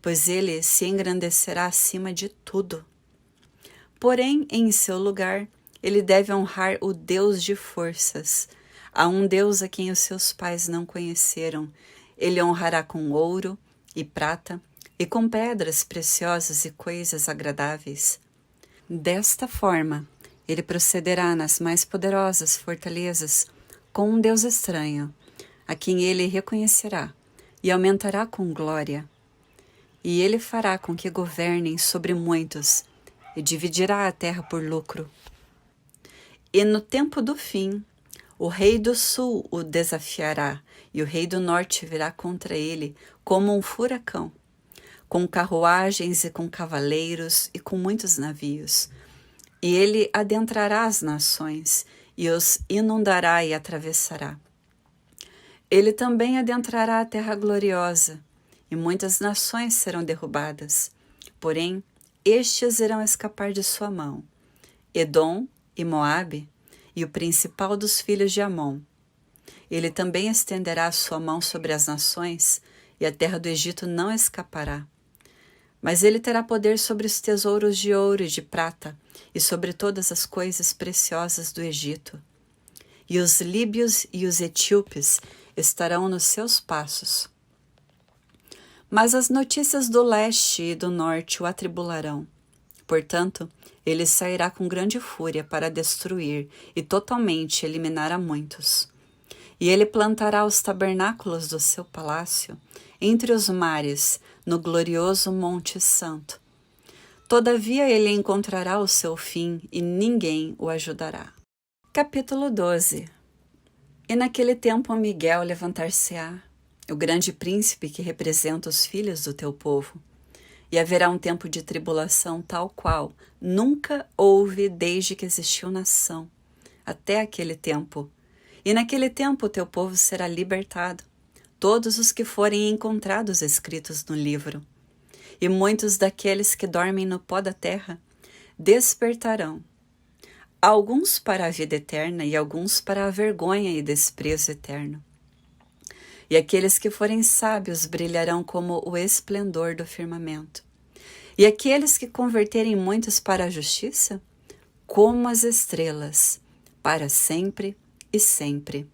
pois ele se engrandecerá acima de tudo. Porém, em seu lugar, ele deve honrar o Deus de forças, a um Deus a quem os seus pais não conheceram. Ele honrará com ouro e prata, e com pedras preciosas e coisas agradáveis. Desta forma, ele procederá nas mais poderosas fortalezas com um Deus estranho, a quem ele reconhecerá, e aumentará com glória. E ele fará com que governem sobre muitos, e dividirá a terra por lucro. E no tempo do fim, o rei do sul o desafiará, e o rei do norte virá contra ele como um furacão, com carruagens e com cavaleiros e com muitos navios. E ele adentrará as nações, e os inundará e atravessará. Ele também adentrará a terra gloriosa, e muitas nações serão derrubadas. Porém, estes irão escapar de sua mão: Edom e Moabe, e o principal dos filhos de Amon. Ele também estenderá a sua mão sobre as nações, e a terra do Egito não escapará. Mas ele terá poder sobre os tesouros de ouro e de prata, e sobre todas as coisas preciosas do Egito. E os líbios e os etíopes estarão nos seus passos. Mas as notícias do leste e do norte o atribularão. Portanto, ele sairá com grande fúria para destruir e totalmente eliminar a muitos. E ele plantará os tabernáculos do seu palácio entre os mares, no glorioso Monte Santo. Todavia ele encontrará o seu fim e ninguém o ajudará. Capítulo 12. E naquele tempo Miguel levantar-se-á, o grande príncipe que representa os filhos do teu povo. E haverá um tempo de tribulação tal qual nunca houve desde que existiu nação, até aquele tempo. E naquele tempo o teu povo será libertado, todos os que forem encontrados escritos no livro. E muitos daqueles que dormem no pó da terra despertarão, alguns para a vida eterna e alguns para a vergonha e desprezo eterno. E aqueles que forem sábios brilharão como o esplendor do firmamento. E aqueles que converterem muitos para a justiça, como as estrelas, para sempre e sempre.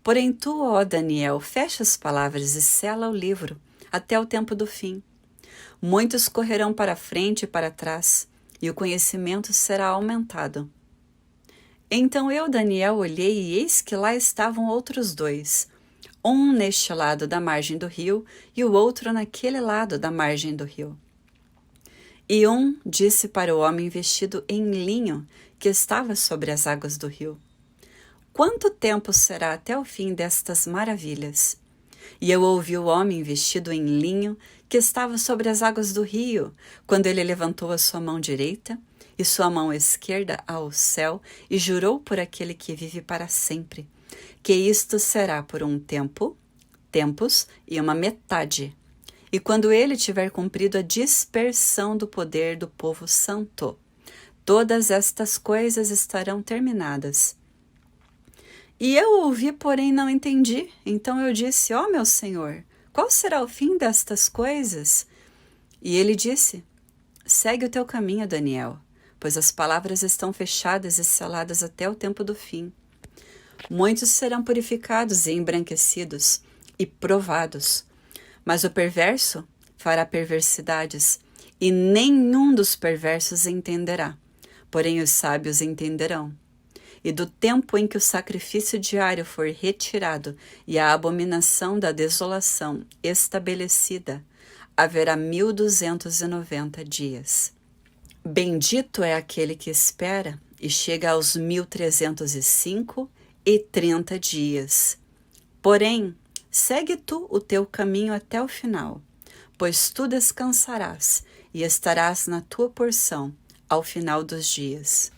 Porém tu, ó Daniel, fecha as palavras e sela o livro até o tempo do fim. Muitos correrão para a frente e para trás, e o conhecimento será aumentado. Então eu, Daniel, olhei e eis que lá estavam outros dois, um neste lado da margem do rio e o outro naquele lado da margem do rio. E um disse para o homem vestido em linho que estava sobre as águas do rio: Quanto tempo será até o fim destas maravilhas? E eu ouvi o homem vestido em linho que estava sobre as águas do rio, quando ele levantou a sua mão direita e sua mão esquerda ao céu e jurou por aquele que vive para sempre, que isto será por um tempo, tempos e uma metade. E quando ele tiver cumprido a dispersão do poder do povo santo, todas estas coisas estarão terminadas. E eu ouvi, porém não entendi. Então eu disse: ó meu Senhor, qual será o fim destas coisas? E ele disse: segue o teu caminho, Daniel, pois as palavras estão fechadas e seladas até o tempo do fim. Muitos serão purificados e embranquecidos e provados, mas o perverso fará perversidades, e nenhum dos perversos entenderá, porém os sábios entenderão. E do tempo em que o sacrifício diário for retirado e a abominação da desolação estabelecida, haverá 1290 dias. Bendito é aquele que espera e chega aos 1305 e 30 dias. Porém, segue tu o teu caminho até o final, pois tu descansarás e estarás na tua porção ao final dos dias.